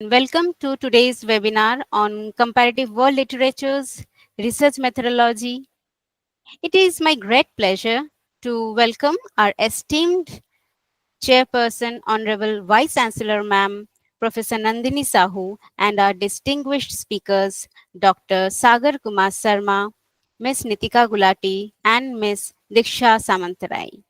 Welcome to today's webinar on comparative world literatures, research methodology. It is my great pleasure to welcome our esteemed chairperson, Honorable Vice Chancellor Ma'am, Professor Nandini Sahu, and our distinguished speakers, Dr. Sagar Kumar Sharma, Ms. Nitika Gulati, and Ms. Dikshya Samantarai.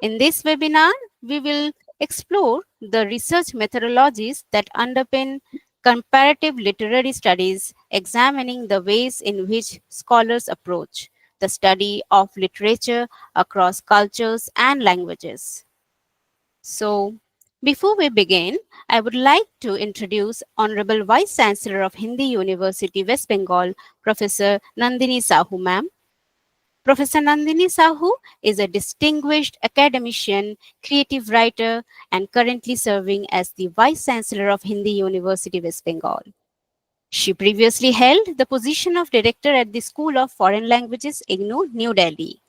In this webinar, we will explore the research methodologies that underpin comparative literary studies, examining the ways in which scholars approach the study of literature across cultures and languages. So, before we begin, I would like to introduce Honorable Vice Chancellor of Hindi University, West Bengal, Professor Nandini Sahu, ma'am. Professor Nandini Sahu is a distinguished academician, creative writer, and currently serving as the Vice Chancellor of Hindi University, West Bengal. She previously held the position of Director at the School of Foreign Languages, IGNOU, New Delhi.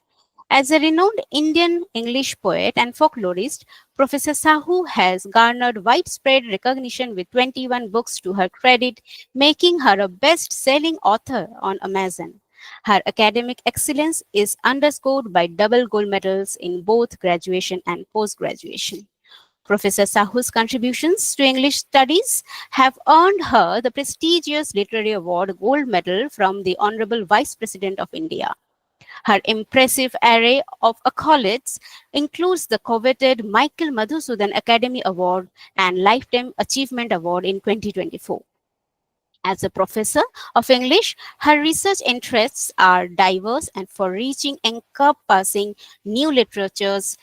As a renowned Indian English poet and folklorist, Professor Sahu has garnered widespread recognition with 21 books to her credit, making her a best selling author on Amazon. Her academic excellence is underscored by double gold medals in both graduation and post graduation. Professor Sahu's contributions to English studies have earned her the prestigious Literary Award Gold Medal from the Honorable Vice President of India. Her impressive array of accolades includes the coveted Michael Madhusudan Academy Award and Lifetime Achievement Award in 2024. As a professor of English, her research interests are diverse and far-reaching, encompassing new literatures,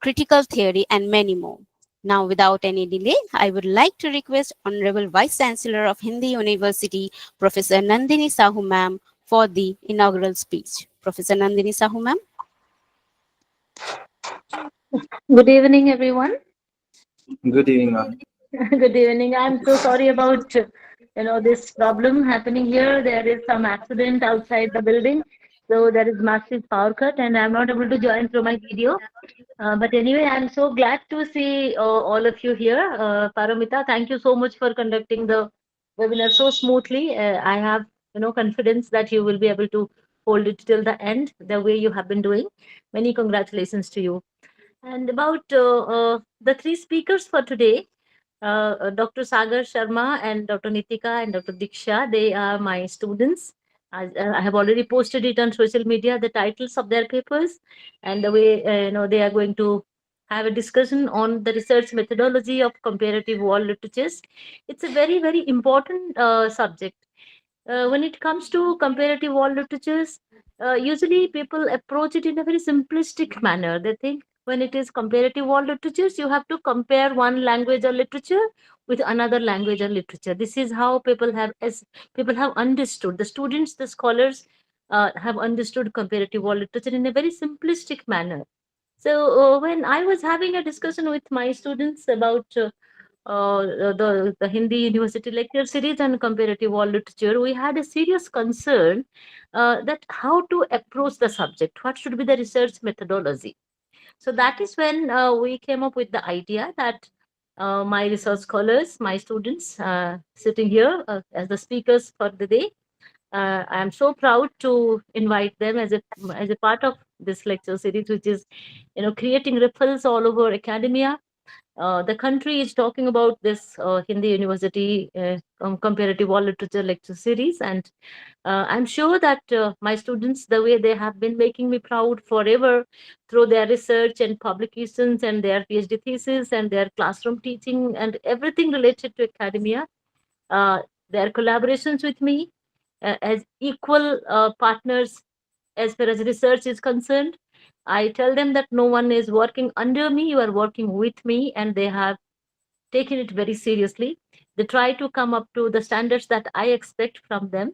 critical theory, and many more. Now, without any delay, I would like to request Honorable Vice Chancellor of Hindi University, Professor Nandini Sahu ma'am, for the inaugural speech. Professor Nandini Sahu ma'am. Good evening, everyone. Good evening, ma'am. Good evening. I'm so sorry about this problem happening here. There is some accident outside the building, so there is massive power cut, and I'm not able to join through my video. But anyway, I'm so glad to see all of you here. Paramita, thank you so much for conducting the webinar so smoothly. I have confidence that you will be able to hold it till the end the way you have been doing. Many congratulations to you. And about the three speakers for today, Dr. Sagar Sharma and Dr. Nitika and Dr. Dikshya, they are my students. I have already posted it on social media, the titles of their papers, and the way they are going to have a discussion on the research methodology of comparative world literatures. It's a very, very important subject. When it comes to comparative world literatures, usually people approach it in a very simplistic manner. They think when it is comparative world literatures, you have to compare one language or literature with another language or literature. This is how people have understood. The students, the scholars, have understood comparative world literature in a very simplistic manner. So when I was having a discussion with my students about the Hindi University lecture series and comparative world literature, we had a serious concern that how to approach the subject, what should be the research methodology. So that is when we came up with the idea that my research scholars, my students sitting here as the speakers for the day, I am so proud to invite them as a part of this lecture series, which is creating ripples all over academia. The country is talking about this Hindi University comparative world literature lecture series, and I'm sure that my students, the way they have been making me proud forever through their research and publications and their PhD thesis and their classroom teaching and everything related to academia, uh, their collaborations with me as equal partners as far as research is concerned. I tell them that no one is working under me, you are working with me, and they have taken it very seriously. They try to come up to the standards that I expect from them.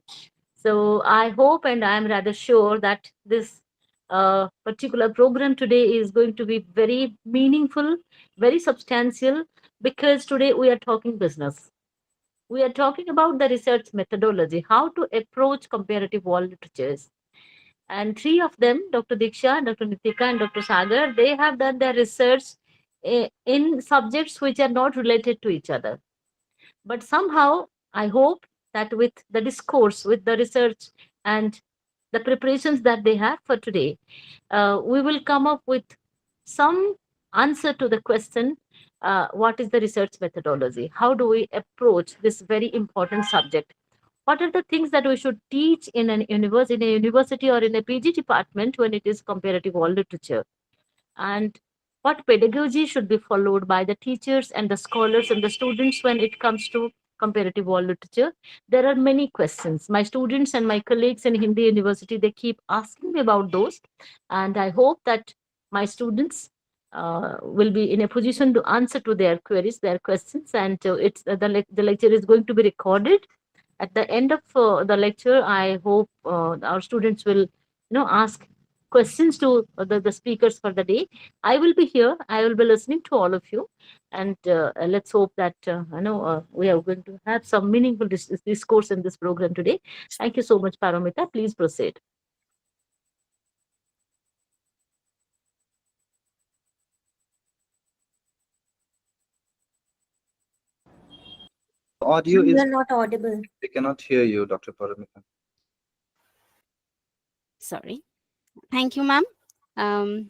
So I hope and I am rather sure that this particular program today is going to be very meaningful, very substantial, because today we are talking business. We are talking about the research methodology, how to approach comparative world literatures. And three of them, Dr. Diksha, Dr. Nitika, and Dr. Sagar, they have done their research in subjects which are not related to each other. But somehow, I hope that with the discourse, with the research, and the preparations that they have for today, we will come up with some answer to the question, what is the research methodology? How do we approach this very important subject? What are the things that we should teach in in a university or in a PG department when it is comparative world literature? And what pedagogy should be followed by the teachers and the scholars and the students when it comes to comparative world literature? There are many questions. My students and my colleagues in Hindi University, they keep asking me about those, and I hope that my students will be in a position to answer to their queries, their questions, and the lecture is going to be recorded. At the end of the lecture, I hope our students will ask questions to the speakers for the day. I will be here, I will be listening to all of you, and let's hope that we are going to have some meaningful discourse in this program today. Thank you so much, Paramita. Please proceed. Your audio You is, are not audible. we cannot hear you, Dr. Paramita. Sorry. Thank you, ma'am.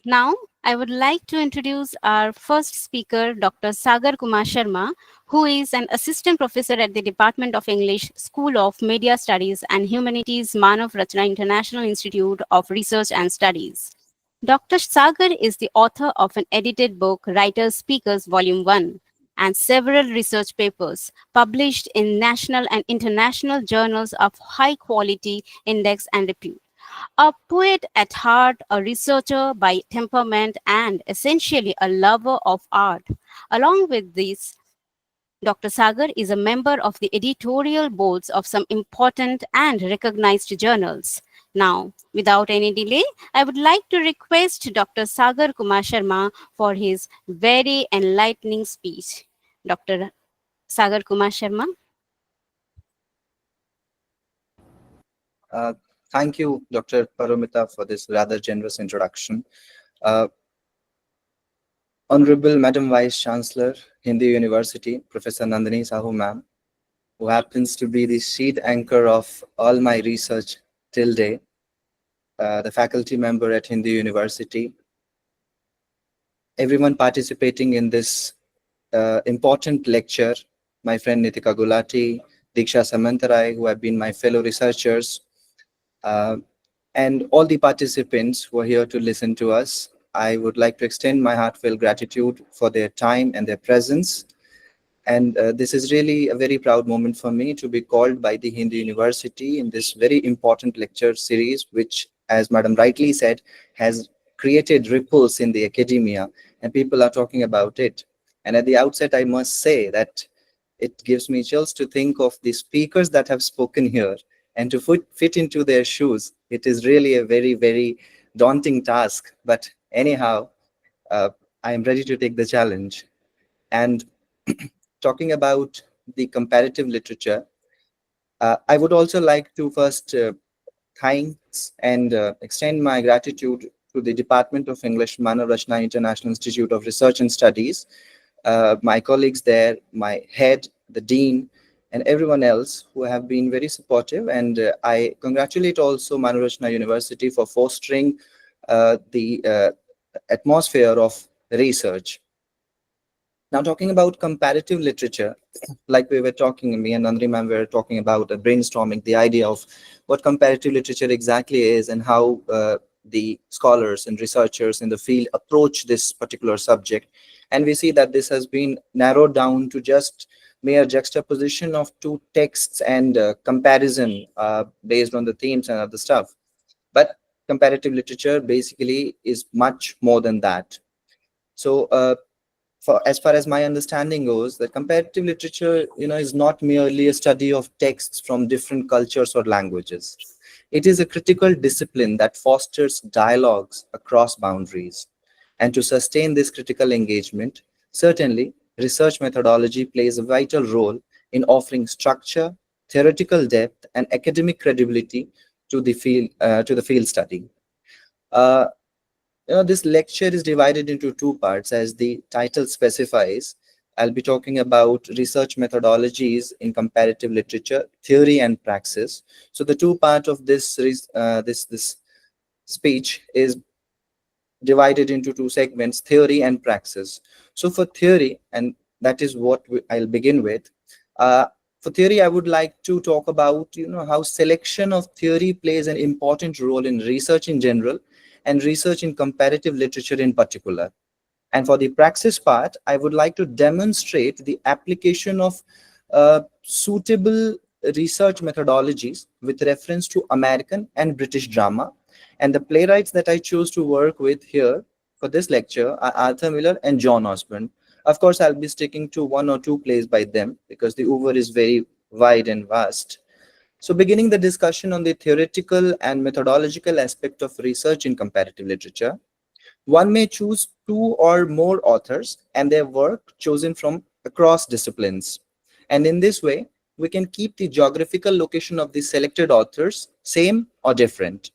Now, I would like to introduce our first speaker, Dr. Sagar Kumar Sharma, who is an assistant professor at the Department of English, School of Media Studies and Humanities, Manav Rachna International Institute of Research and Studies. Dr. Sagar is the author of an edited book, Writers Speakers Volume 1, and several research papers published in national and international journals of high quality index and repute. A poet at heart, a researcher by temperament, and essentially a lover of art. Along with this, Dr. Sagar is a member of the editorial boards of some important and recognized journals. Now, without any delay, I would like to request Dr. Sagar Kumar Sharma for his very enlightening speech. Dr. Sagar Kumar Sharma. Uh, Thank you, Dr. Paramita, for this rather generous introduction. Uh, Honorable Madam Vice Chancellor, Hindi University, Professor Nandini Sahu ma'am, who happens to be the sheet anchor of all my research till date, the faculty member at Hindi University, everyone participating in this important lecture, my friend Nitika Gulati, Dikshya Samantarai, who have been my fellow researchers, uh, and all the participants who are here to listen to us. I would like to extend my heartfelt gratitude for their time and their presence. And this is really a very proud moment for me to be called by the Hindu University in this very important lecture series, which, as Madam rightly said, has created ripples in the academia, and people are talking about it. And at the outset, I must say that it gives me chills to think of the speakers that have spoken here, and to fit into their shoes. It is really a very, very daunting task. But anyhow, uh, I am ready to take the challenge. And talking about the comparative literature, I would also like to first thanks and extend my gratitude to the Department of English, Manav Rachna International Institute of Research and Studies, my colleagues there, my head, the dean, and everyone else who have been very supportive. And I congratulate also Manav Rachna University for fostering the atmosphere of research. Now, talking about comparative literature, like we were talking, me and Nandini ma'am were talking about brainstorming the idea of what comparative literature exactly is and how the scholars and researchers in the field approach this particular subject. And we see that this has been narrowed down to just mere juxtaposition of two texts and comparison based on the themes and other stuff. But comparative literature basically is much more than that. So, for as far as my understanding goes, that comparative literature, is not merely a study of texts from different cultures or languages. It is a critical discipline that fosters dialogues across boundaries. And to sustain this critical engagement, certainly research methodology plays a vital role in offering structure, theoretical depth, and academic credibility to the field study. Uh, this lecture is divided into two parts, as the title specifies. I'll be talking about research methodologies in comparative literature, theory and praxis. So the two part of this speech is divided into two segments, theory and praxis. So for theory, and that is what I'll begin with. Uh, for theory, I would like to talk about how selection of theory plays an important role in research in general and research in comparative literature in particular. And for the praxis part, I would like to demonstrate the application of suitable research methodologies with reference to American and British drama. And the playwrights that I chose to work with here for this lecture are Arthur Miller and John Osborne. Of course, I'll be sticking to one or two plays by them because the oeuvre is very wide and vast. So beginning the discussion on the theoretical and methodological aspect of research in comparative literature, one may choose two or more authors and their work chosen from across disciplines. And in this way, we can keep the geographical location of the selected authors same or different.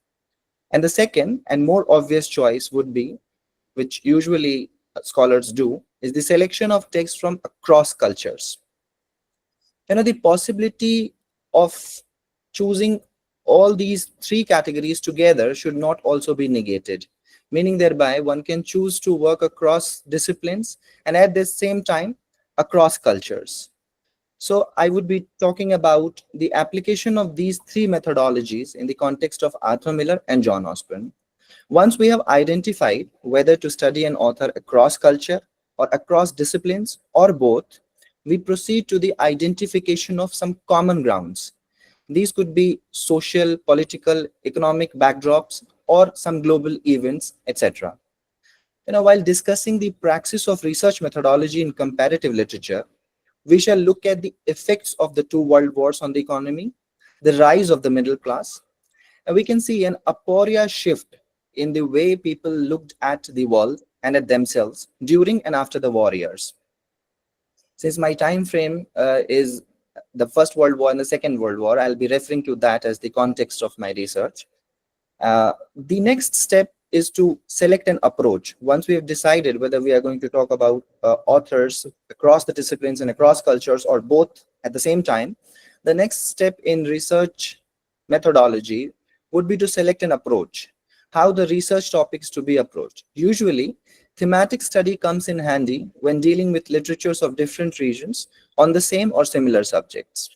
And the second and more obvious choice would be, which usually scholars do, is the selection of text from across cultures. The possibility of choosing all these three categories together should not also be negated, meaning thereby one can choose to work across disciplines and at the same time across cultures. So I would be talking about the application of these three methodologies in the context of Arthur Miller and John Osborne. Once we have identified whether to study an author across culture or across disciplines or both, we proceed to the identification of some common grounds. These could be social, political, economic backdrops, or some global events, etc. While discussing the praxis of research methodology in comparative literature, we shall look at the effects of the two world wars on the economy, the rise of the middle class, and we can see an aporia shift in the way people looked at the world and at themselves during and after the war years. Since my time frame is the First World War and the Second World War, I'll be referring to that as the context of my research. The next step is to select an approach. Once we have decided whether we are going to talk about authors across the disciplines and across cultures or both at the same time, the next step in research methodology would be to select an approach, how the research topics to be approached. Usually, thematic study comes in handy when dealing with literatures of different regions on the same or similar subjects.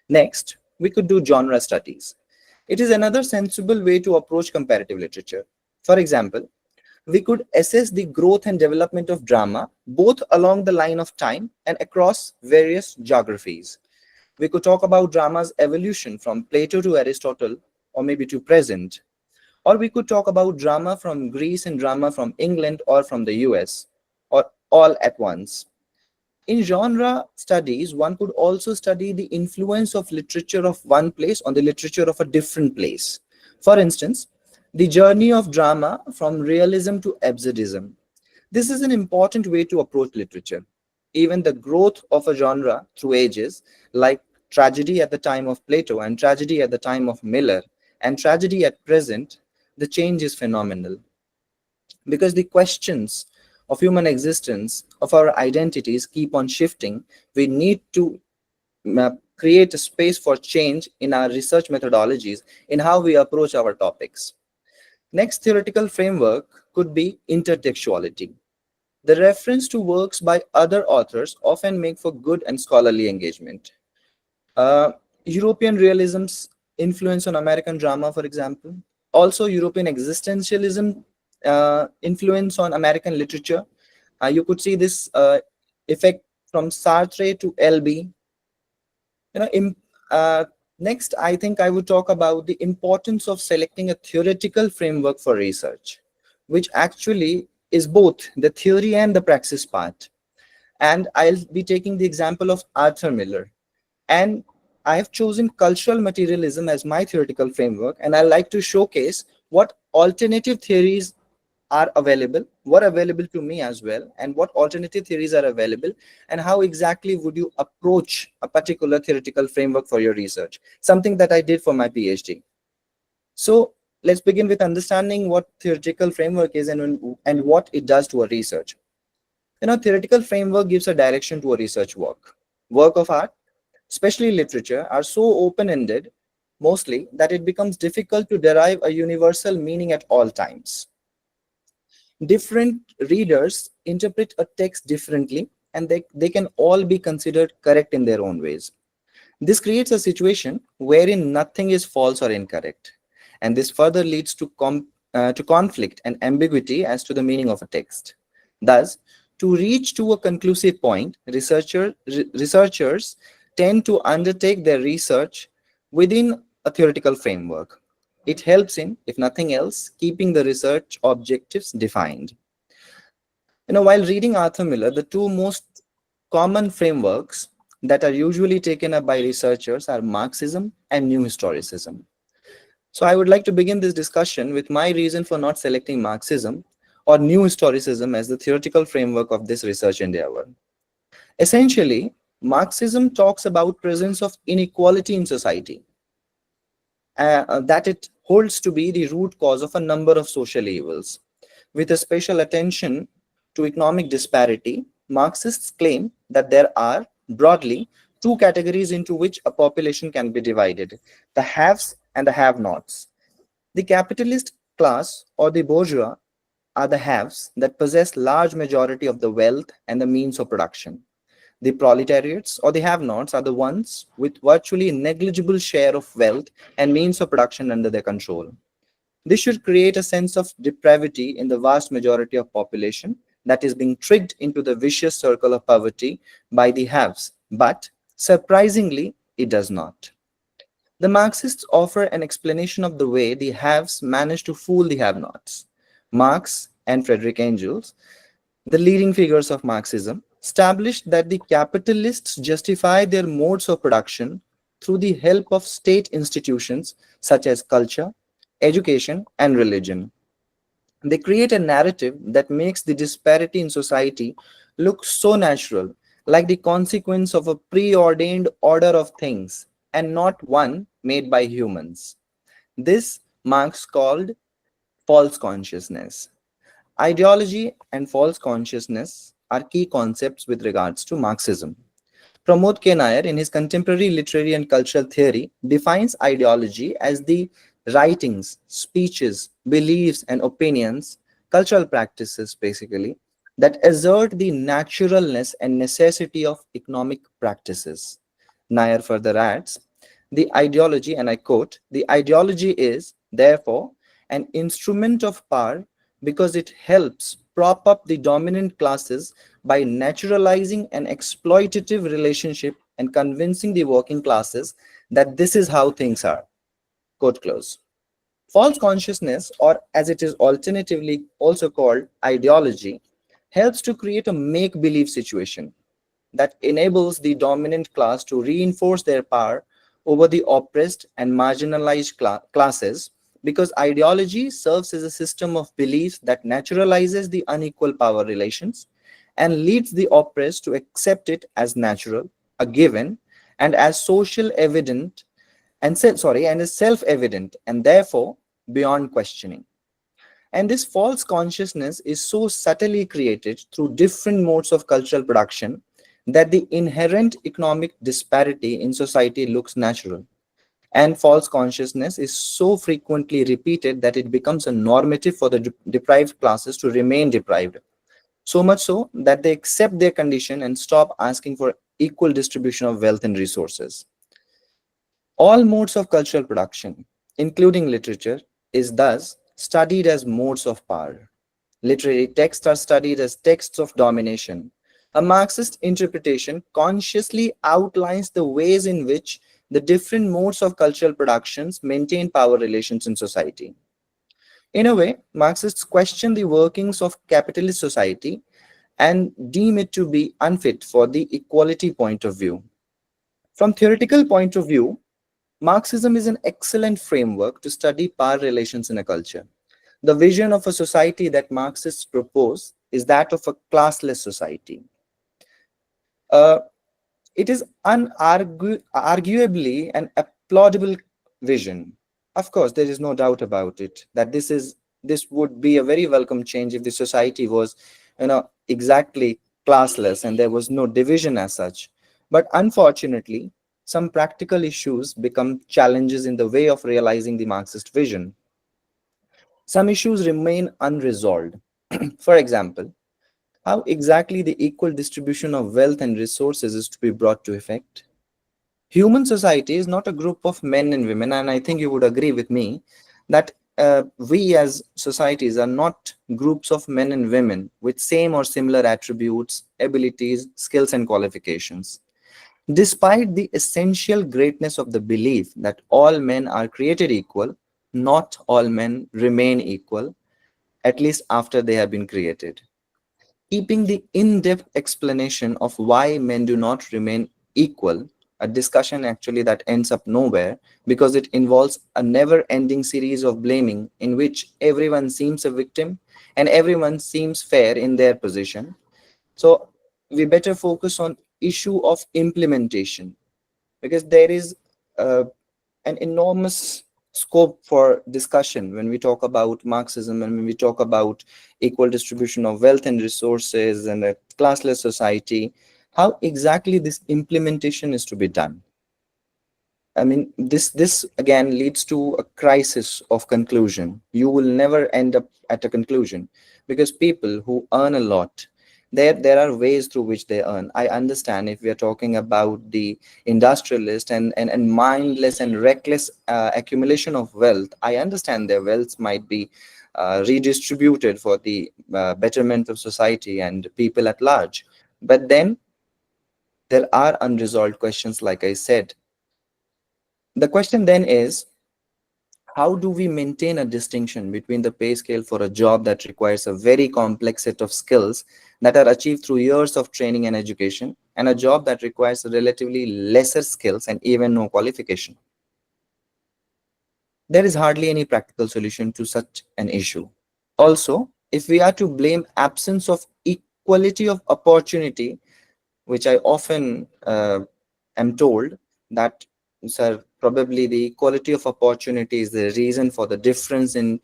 Next, we could do genre studies. It is another sensible way to approach comparative literature. For example, we could assess the growth and development of drama both along the line of time and across various geographies. We could talk about drama's evolution from Plato to Aristotle, or maybe to present. Or we could talk about drama from Greece and drama from England or from the US, or all at once. In genre studies, one could also study the influence of literature of one place on the literature of a different place. For instance, the journey of drama from realism to absurdism. This is an important way to approach literature. Even the growth of a genre through ages, like tragedy at the time of Plato and tragedy at the time of Miller, and tragedy at present, the change is phenomenal. Because the questions of human existence, of our identities keep on shifting, we need to create a space for change in our research methodologies, in how we approach our topics. Next theoretical framework could be intertextuality. The reference to works by other authors often make for good and scholarly engagement. Uh, European realism's influence on American drama, for example. Also, European existentialism influence on American literature. You could see this effect from Sartre to LB. You know, uh, Next, I think I would talk about the importance of selecting a theoretical framework for research, which actually is both the theory and the praxis part. And I'll be taking the example of Arthur Miller. And I have chosen cultural materialism as my theoretical framework, and I like to showcase what alternative theories are available, were available to me as well, and what alternative theories are available, and how exactly would you approach a particular theoretical framework for your research, something that I did for my PhD. So let's begin with understanding what theoretical framework is and what it does to a research. Theoretical framework gives a direction to a research work. Work of art, especially literature, are so open-ended mostly that it becomes difficult to derive a universal meaning at all times. Different readers interpret a text differently, and they can all be considered correct in their own ways. This creates a situation wherein nothing is false or incorrect, and this further leads to conflict and ambiguity as to the meaning of a text. Thus, to reach to a conclusive point, researchers tend to undertake their research within a theoretical framework. It helps in, if nothing else, keeping the research objectives defined. While reading Arthur Miller, the two most common frameworks that are usually taken up by researchers are Marxism and New Historicism. So I would like to begin this discussion with my reason for not selecting Marxism or New Historicism as the theoretical framework of this research endeavor. Essentially, Marxism talks about presence of inequality in society, that it holds to be the root cause of a number of social evils. With a special attention to economic disparity, Marxists claim that there are, broadly, two categories into which a population can be divided: the haves and the have nots. The capitalist class or the bourgeois are the haves that possess large majority of the wealth and the means of production. The proletariats or the have-nots are the ones with virtually negligible share of wealth and means of production under their control. This should create a sense of depravity in the vast majority of population that is being tricked into the vicious circle of poverty by the haves, but surprisingly, it does not. The Marxists offer an explanation of the way the haves manage to fool the have-nots. Marx and Friedrich Engels, the leading figures of Marxism, established that the capitalists justify their modes of production through the help of state institutions such as culture, education, and religion. They create a narrative that makes the disparity in society look so natural, like the consequence of a preordained order of things, and not one made by humans. This Marx called false consciousness. Ideology and false consciousness are key concepts with regards to Marxism. Pramod K. Nair, in his contemporary literary and cultural theory, defines ideology as the writings, speeches, beliefs, and opinions, cultural practices basically, that assert the naturalness and necessity of economic practices. Nair further adds, the ideology, and I quote, the ideology is, therefore, an instrument of power because it helps prop up the dominant classes by naturalizing an exploitative relationship and convincing the working classes that this is how things are. Quote close. False consciousness, or as it is alternatively also called ideology, helps to create a make-believe situation that enables the dominant class to reinforce their power over the oppressed and marginalized classes, because ideology serves as a system of beliefs that naturalizes the unequal power relations and leads the oppressed to accept it as natural, a given, and as social evident and is self-evident and therefore beyond questioning. And this false consciousness is so subtly created through different modes of cultural production that the inherent economic disparity in society looks natural. And false consciousness is so frequently repeated that it becomes a normative for the deprived classes to remain deprived. So much so that they accept their condition and stop asking for equal distribution of wealth and resources. All modes of cultural production, including literature, is thus studied as modes of power. Literary texts are studied as texts of domination. A Marxist interpretation consciously outlines the ways in which the different modes of cultural productions maintain power relations in society. In a way, Marxists question the workings of capitalist society and deem it to be unfit for the equality point of view. From theoretical point of view, Marxism is an excellent framework to study power relations in a culture. The vision of a society that Marxists propose is that of a classless society. Uh, it is arguably an applaudable vision. Of course, there is no doubt about it that this would be a very welcome change if the society was, exactly classless and there was no division as such. But unfortunately, some practical issues become challenges in the way of realizing the Marxist vision. Some issues remain unresolved. For example, how exactly the equal distribution of wealth and resources is to be brought to effect. Human society is not a group of men and women, and I think you would agree with me that we as societies are not groups of men and women with same or similar attributes, abilities, skills, and qualifications. Despite the essential greatness of the belief that all men are created equal, not all men remain equal, at least after they have been created. Keeping the in-depth explanation of why men do not remain equal, a discussion actually that ends up nowhere because it involves a never-ending series of blaming in which everyone seems a victim and everyone seems fair in their position. So we better focus on issue of implementation because there is uh, an enormous scope for discussion when we talk about Marxism and when we talk about equal distribution of wealth and resources and a classless society. How exactly this implementation is to be done? I mean, this again leads to a crisis of conclusion. You will never end up at a conclusion because people who earn a lot, there are ways through which they earn. I understand if we are talking about the industrialist and mindless and reckless accumulation of wealth. I understand their wealth might be redistributed for the betterment of society and people at large. But then there are unresolved questions, like I said. The question then is, how do we maintain a distinction between the pay scale for a job that requires a very complex set of skills that are achieved through years of training and education and a job that requires relatively lesser skills and even no qualification? There is hardly any practical solution to such an issue. Also, if we are to blame absence of equality of opportunity, which I often am told that, sir, probably the equality of opportunity is the reason for the difference in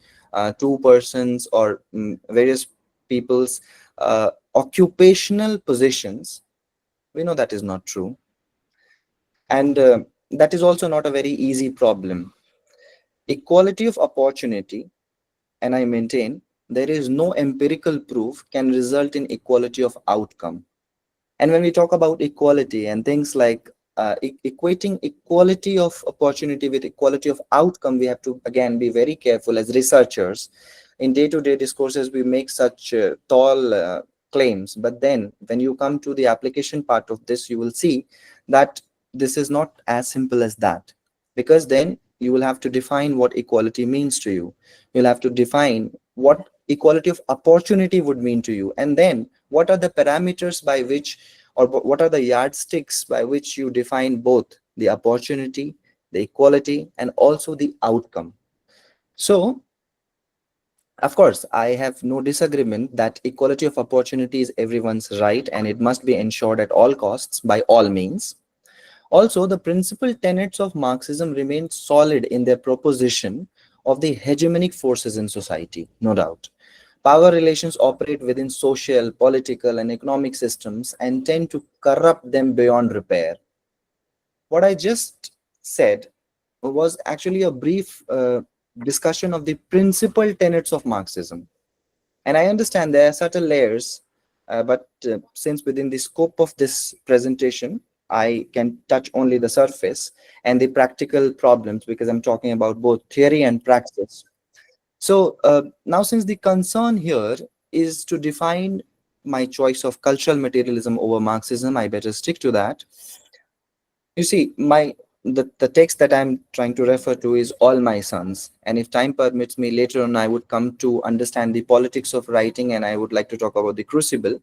two persons or various people's occupational positions. We know that is not true. And that is also not a very easy problem. Equality of opportunity, and I maintain, there is no empirical proof can result in equality of outcome. And when we talk about equality and things like equating equality of opportunity with equality of outcome, we have to again be very careful as researchers. In day-to-day discourses, we make such tall claims, but then when you come to the application part of this, you will see that this is not as simple as that, because then you will have to define what equality means to you. You'll have to define what equality of opportunity would mean to you, and then what are the parameters by which, or what are the yardsticks by which you define both the opportunity, the equality, and also the outcome. So of course, I have no disagreement that equality of opportunity is everyone's right and it must be ensured at all costs by all means. Also, the principal tenets of Marxism remain solid in their proposition of the hegemonic forces in society, no doubt. Power relations operate within social, political, and economic systems and tend to corrupt them beyond repair. What I just said was actually a brief discussion of the principal tenets of Marxism. And I understand there are subtle layers, but since within the scope of this presentation, I can touch only the surface and the practical problems because I'm talking about both theory and praxis. So now, since the concern here is to define my choice of cultural materialism over Marxism, I better stick to that. You see, the text that I'm trying to refer to is All My Sons. And if time permits me later on, I would come to understand the politics of writing and I would like to talk about the crucible.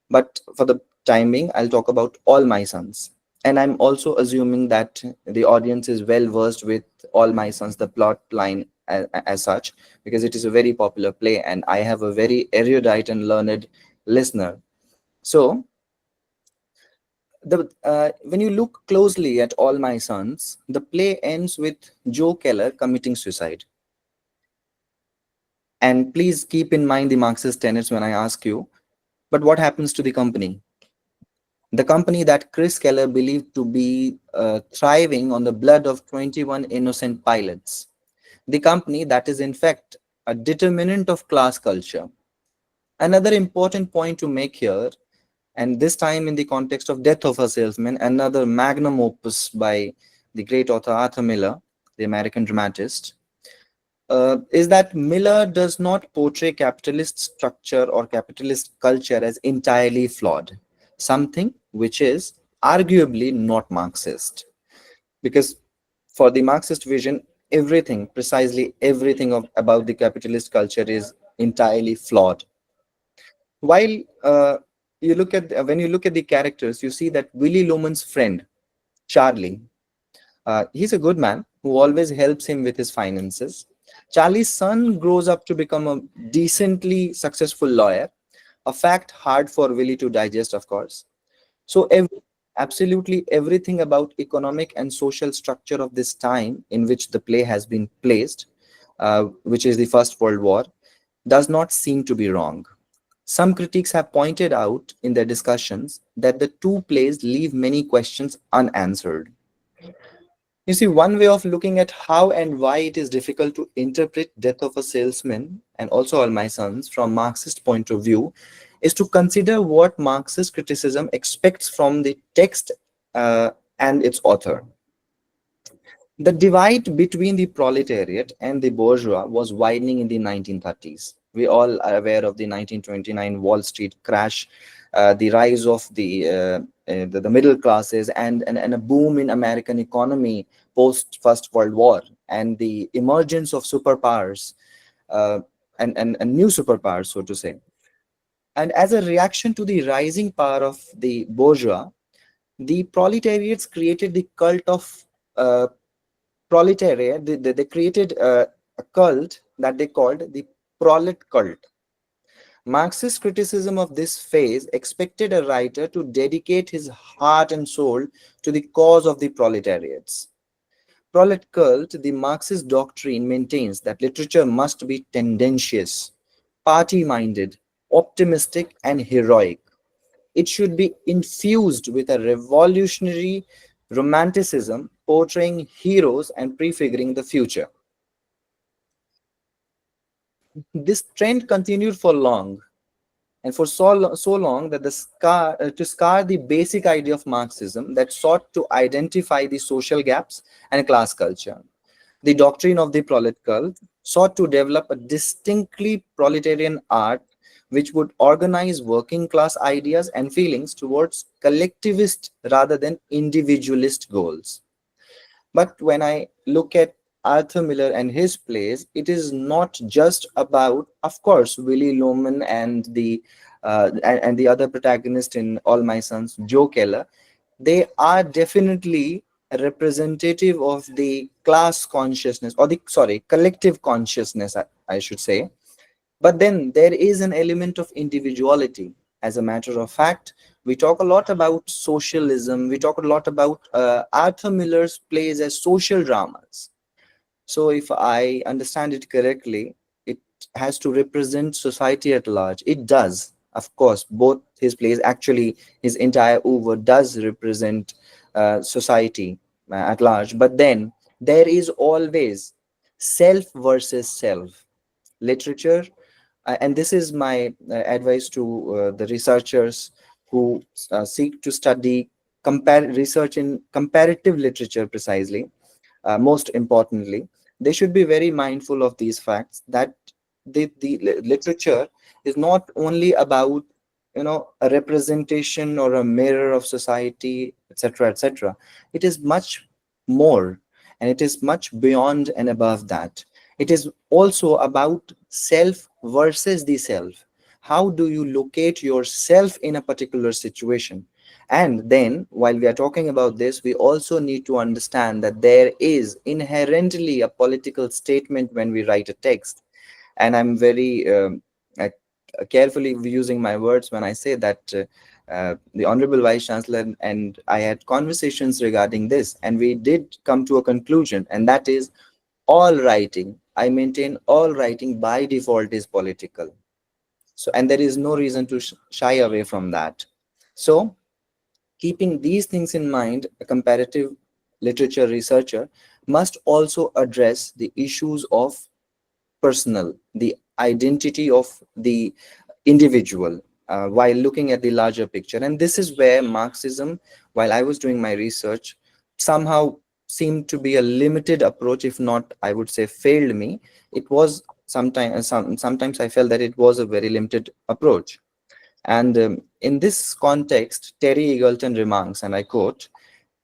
But for the time being, I'll talk about All My Sons. And I'm also assuming that the audience is well versed with All My Sons, the plot line as such, because it is a very popular play and I have a very erudite and learned listener. So when you look closely at All My Sons, the play ends with Joe Keller committing suicide. And please keep in mind the Marxist tenets when I ask you. But what happens to the company? The company that Chris Keller believed to be thriving on the blood of 21 innocent pilots. The company that is, in fact, a determinant of class culture. Another important point to make here, and this time in the context of Death of a Salesman, another magnum opus by the great author Arthur Miller, the American dramatist, is that Miller does not portray capitalist structure or capitalist culture as entirely flawed, something which is arguably not Marxist. Because for the Marxist vision, everything, precisely everything about the capitalist culture is entirely flawed. While you look at when you look at the characters, you see that Willy Loman's friend, Charlie, he's a good man who always helps him with his finances. Charlie's son grows up to become a decently successful lawyer, a fact hard for Willie to digest, of course. So, absolutely everything about economic and social structure of this time in which the play has been placed, which is the First World War, does not seem to be wrong. Some critics have pointed out in their discussions that the two plays leave many questions unanswered. You see, one way of looking at how and why it is difficult to interpret Death of a Salesman and also All My Sons from Marxist point of view is to consider what Marxist criticism expects from the text uh, and its author. The divide between the proletariat and the bourgeois was widening in the 1930s. We all are aware of the 1929 Wall Street crash, the rise of the middle classes, and a boom in American economy post First World War, and the emergence of superpowers uh, and new superpowers, so to say. And as a reaction to the rising power of the bourgeois, the proletariats created the cult of proletariat. They created a cult that they called the prolet cult. Marxist criticism of this phase expected a writer to dedicate his heart and soul to the cause of the proletariats. Prolet cult, the Marxist doctrine maintains that literature must be tendentious, party minded, optimistic, and heroic. It should be infused with a revolutionary romanticism, portraying heroes and prefiguring the future. This trend continued for long, and for so long that to scar the basic idea of Marxism that sought to identify the social gaps and class culture. The doctrine of the prolet cult sought to develop a distinctly proletarian art which would organize working class ideas and feelings towards collectivist rather than individualist goals. But when I look at Arthur Miller and his plays, it is not just about, of course, Willy Loman and the other protagonist in All My Sons, Joe Keller. They are definitely representative of the class consciousness, or the sorry, collective consciousness, I should say. But then there is an element of individuality. As a matter of fact, we talk a lot about socialism. We talk a lot about Arthur Miller's plays as social dramas. So, if I understand it correctly, it has to represent society at large. It does, of course. Both his plays, actually, his entire oeuvre does represent society at large. But then there is always self versus self. Literature, and this is my advice to the researchers who seek to study research in comparative literature precisely. Most importantly, they should be very mindful of these facts, that the literature is not only about, a representation or a mirror of society, etc., etc. It is much more, and it is much beyond and above that. It is also about self versus the self. How do you locate yourself in a particular situation? And then, while we are talking about this, we also need to understand that there is inherently a political statement when we write a text. And I'm very carefully using my words when I say that the Honorable Vice Chancellor and I had conversations regarding this, and we did come to a conclusion, and that is all writing, I maintain all writing by default is political. So, and there is no reason to shy away from that. So, keeping these things in mind, a comparative literature researcher must also address the issues of personal, the identity of the individual, while looking at the larger picture. And this is where Marxism, while I was doing my research, somehow seemed to be a limited approach, if not, I would say, failed me. It was sometimes I felt that it was a very limited approach. And in this context, Terry Eagleton remarks, and I quote,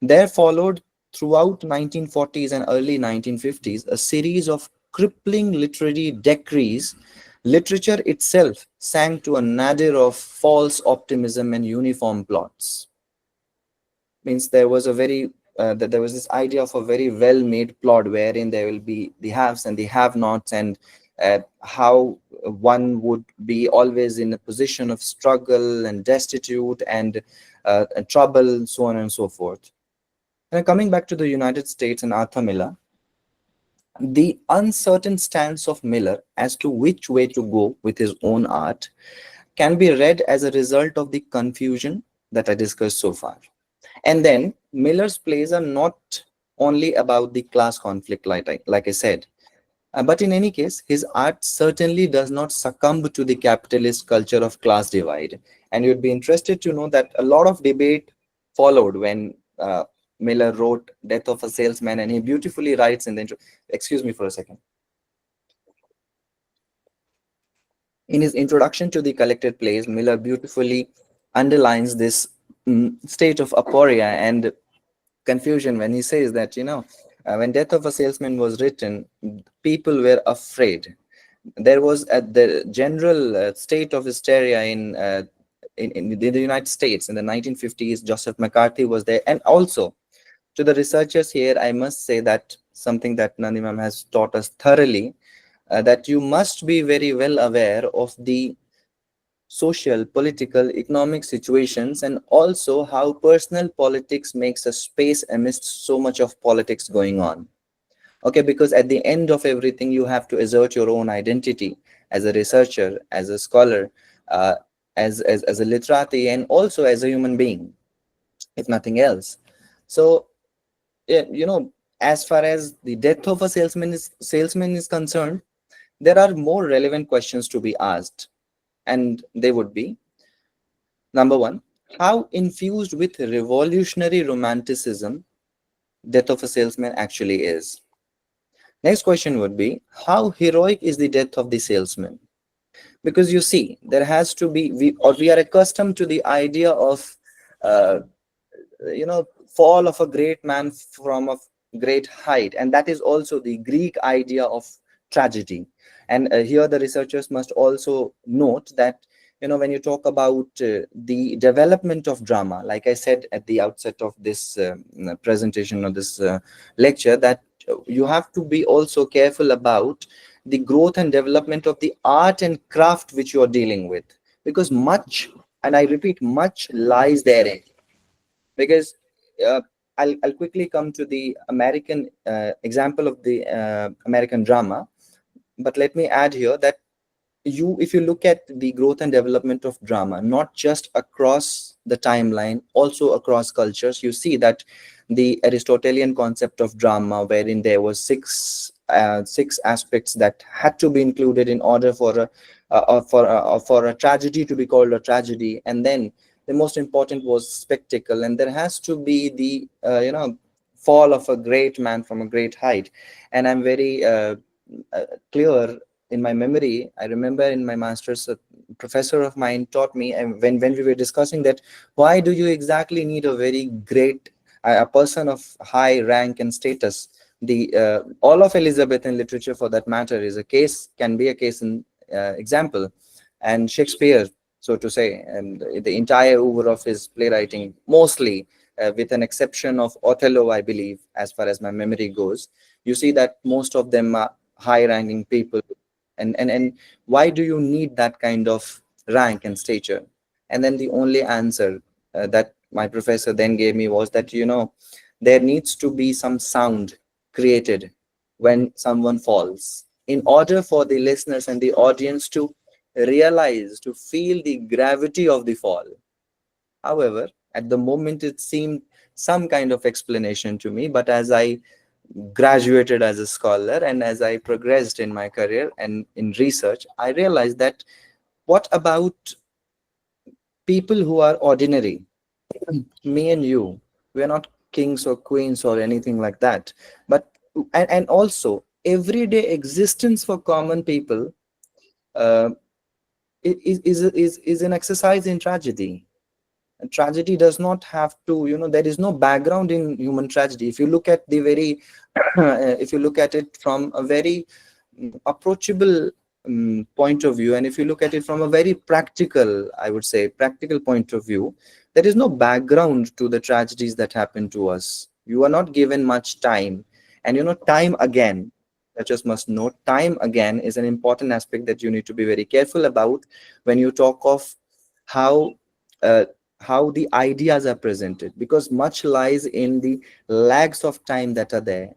there followed throughout 1940s and early 1950s a series of crippling literary decrees. Literature itself sank to a nadir of false optimism and uniform plots. Means there was a very that there was this idea of a very well made plot wherein there will be the haves and the have nots, and how one would be always in a position of struggle and destitute and trouble, so on and so forth. And coming back to the United States and Arthur Miller, the uncertain stance of Miller as to which way to go with his own art can be read as a result of the confusion that I discussed so far. And then Miller's plays are not only about the class conflict, like I said, but in any case, his art certainly does not succumb to the capitalist culture of class divide. And you'd be interested to know that a lot of debate followed when Miller wrote Death of a Salesman, and he beautifully writes in the intro. Excuse me for a second. In his introduction to the collected plays, Miller beautifully underlines this state of aporia and confusion when he says that, when Death of a Salesman was written, people were afraid. There was the general state of hysteria in the United States in the 1950s. Joseph McCarthy was there. And also, to the researchers here, I must say that something that Nandini ma'am has taught us thoroughly, that you must be very well aware of the social, political, economic situations, and also how personal politics makes a space amidst so much of politics going on. Okay, because at the end of everything, you have to assert your own identity as a researcher, as a scholar, uh, as a literati, and also as a human being, if nothing else. So, yeah, as far as the death of a salesman is concerned, there are more relevant questions to be asked, and they would be: number one, how infused with revolutionary romanticism Death of a Salesman actually is. Next question would be, how heroic is the death of the salesman? Because you see, there has to be, we are accustomed to the idea of, uh, fall of a great man from a great height, and that is also the Greek idea of tragedy. And here the researchers must also note that, when you talk about the development of drama, like I said at the outset of this presentation or this lecture, that you have to be also careful about the growth and development of the art and craft which you are dealing with, because much, and I repeat, much lies therein. Because uh, I'll quickly come to the American example of the American drama, but let me add here that if you look at the growth and development of drama, not just across the timeline, also across cultures, you see that the Aristotelian concept of drama, wherein there was six aspects that had to be included in order for a tragedy to be called a tragedy, and then the most important was spectacle, and there has to be the fall of a great man from a great height. And I'm very clear in my memory. I remember in my master's, a professor of mine taught me, and when we were discussing that, why do you exactly need a very great, a person of high rank and status? The all of Elizabethan literature, for that matter, is a case, can be a case in example, and Shakespeare, so to say, and the entire oeuvre of his playwriting, mostly, with an exception of Othello, I believe, as far as my memory goes, you see that most of them are high-ranking people. And why do you need that kind of rank and stature? And then the only answer that my professor then gave me was that, there needs to be some sound created when someone falls, in order for the listeners and the audience to realize, to feel the gravity of the fall. However, at the moment it seemed some kind of explanation to me, but as I graduated as a scholar and as I progressed in my career and in research, I realized that what about people who are ordinary? Me and you, we are not kings or queens or anything like that. But and also everyday existence for common people uh, is an exercise in tragedy. And tragedy does not have to, there is no background in human tragedy. If you look at the very if you look at it from a very approachable point of view, and if you look at it from a very practical, I would say practical point of view, there is no background to the tragedies that happen to us. You are not given much time. And time again, I just must note, time again is an important aspect that you need to be very careful about when you talk of how uh, how the ideas are presented, because much lies in the lags of time that are there,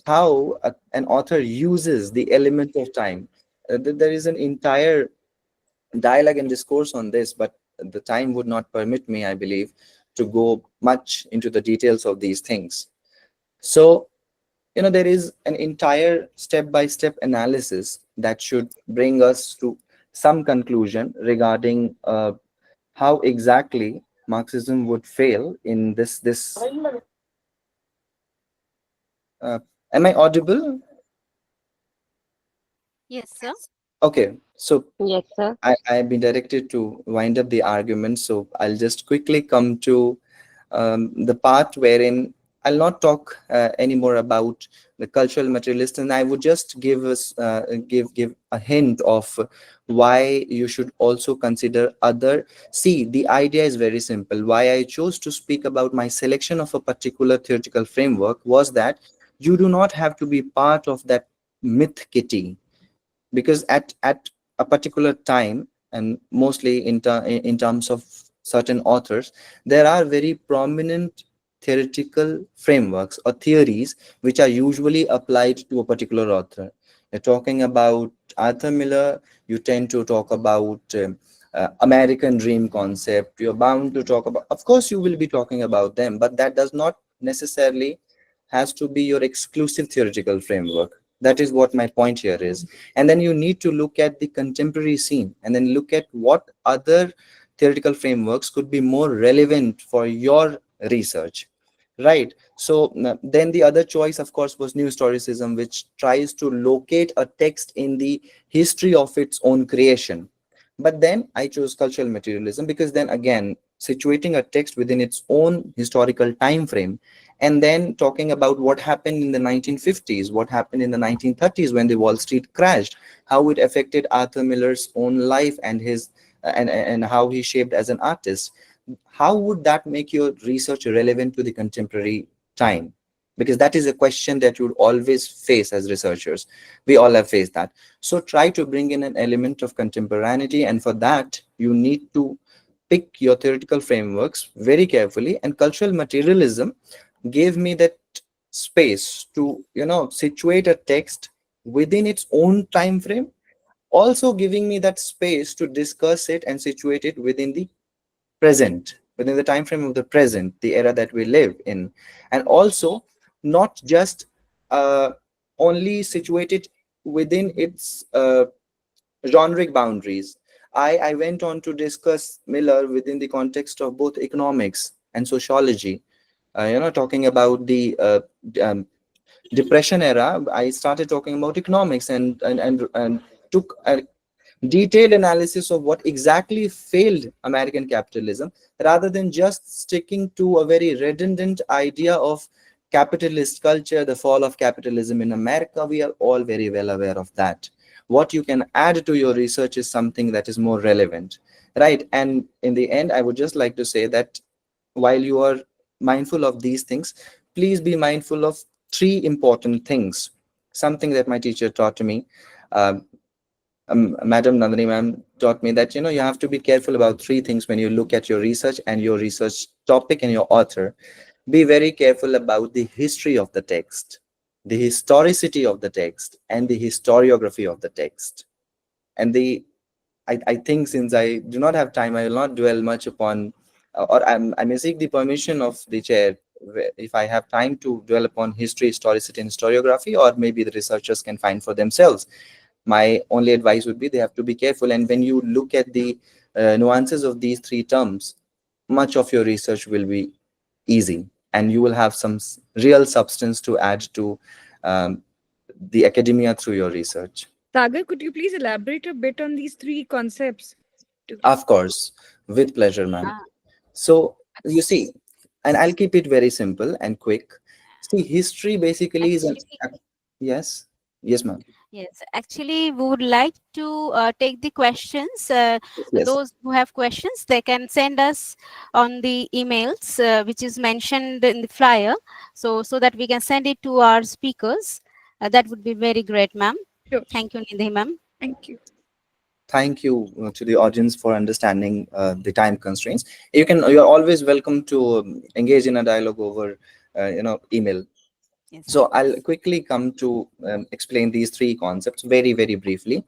how an author uses the element of time. There is an entire dialogue and discourse on this, but the time would not permit me, I believe, to go much into the details of these things. So, there is an entire step-by-step analysis that should bring us to some conclusion regarding how exactly Marxism would fail in this. Uh, am I audible? Yes, sir. Okay, so Yes, sir. I have been directed to wind up the argument, so I'll just quickly come to the part wherein I'll not talk anymore about the cultural materialist, and I would just give a hint of why you should also consider other. See, the idea is very simple. Why I chose to speak about my selection of a particular theoretical framework was that you do not have to be part of that myth kitty, because at a particular time, and mostly in terms of certain authors, there are very prominent theoretical frameworks or theories which are usually applied to a particular author. You're talking about Arthur Miller, you tend to talk about American dream concept. You're bound to talk about, of course you will be talking about them, but that does not necessarily has to be your exclusive theoretical framework. That is what my point here is. And then you need to look at the contemporary scene and then look at what other theoretical frameworks could be more relevant for your research, right? So then the other choice, of course, was new historicism, which tries to locate a text in the history of its own creation. But then I chose cultural materialism because then again, situating a text within its own historical time frame, and then talking about what happened in the 1950s, what happened in the 1930s when the Wall Street crashed, how it affected Arthur Miller's own life and his and how he shaped as an artist. How would that make your research relevant to the contemporary time? Because that is a question that you would always face as researchers. We all have faced that. So try to bring in an element of contemporaneity, and for that you need to pick your theoretical frameworks very carefully. And cultural materialism gave me that space to situate a text within its own time frame, also giving me that space to discuss it and situate it within the present, within the time frame of the present, the era that we live in. And also not just uh, only situated within its generic boundaries. I went on to discuss Miller within the context of both economics and sociology. Talking about the um, depression era, I started talking about economics and took a detailed analysis of what exactly failed American capitalism, rather than just sticking to a very redundant idea of capitalist culture, the fall of capitalism in America. We are all very well aware of that. What you can add to your research is something that is more relevant, right? And in the end, I would just like to say that while you are mindful of these things, please be mindful of three important things. Something that my teacher taught to me. Um, Madam Nandini ma'am taught me that you have to be careful about three things when you look at your research and your research topic and your author. Be very careful about the history of the text, the historicity of the text, and the historiography of the text. And I think since I do not have time, I will not dwell much upon, I may seek the permission of the chair if I have time to dwell upon history, historicity, and historiography, or maybe the researchers can find for themselves. My only advice would be they have to be careful. And when you look at the nuances of these three terms, much of your research will be easy, and you will have some real substance to add to um, the academia through your research. Sagar, could you please elaborate a bit on these three concepts? Of course, with pleasure, ma'am. Uh, So you see, and I'll keep it very simple and quick. See, history basically is an, Actually, yes, yes, ma'am. yes, actually, we would like to take the questions. Yes. Those who have questions, they can send us on the emails, which is mentioned in the flyer, so that we can send it to our speakers. That would be very great, ma'am. Sure. Thank you, Nidhi, ma'am. Thank you. Thank you to the audience for understanding the time constraints. You're always welcome to engage in a dialogue over, email. Yes, So of I'll course. quickly come to explain these three concepts very, very briefly.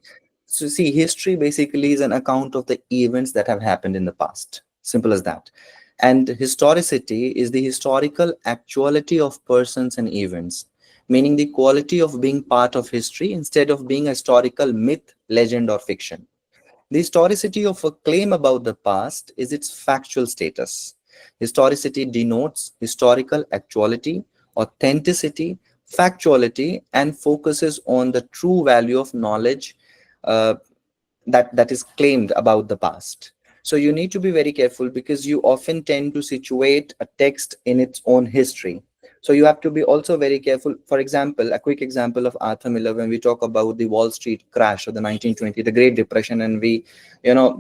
So see, history basically is an account of the events that have happened in the past. Simple as that. And historicity is the historical actuality of persons and events, meaning the quality of being part of history instead of being a historical myth, legend, or fiction. The historicity of a claim about the past is its factual status. Historicity denotes historical actuality, authenticity, factuality, and focuses on the true value of knowledge uh, that is claimed about the past. So you need to be very careful because you often tend to situate a text in its own history. So you have to be also very careful. For example, a quick example of Arthur Miller, when we talk about the Wall Street crash of the 1920, the Great Depression, and we,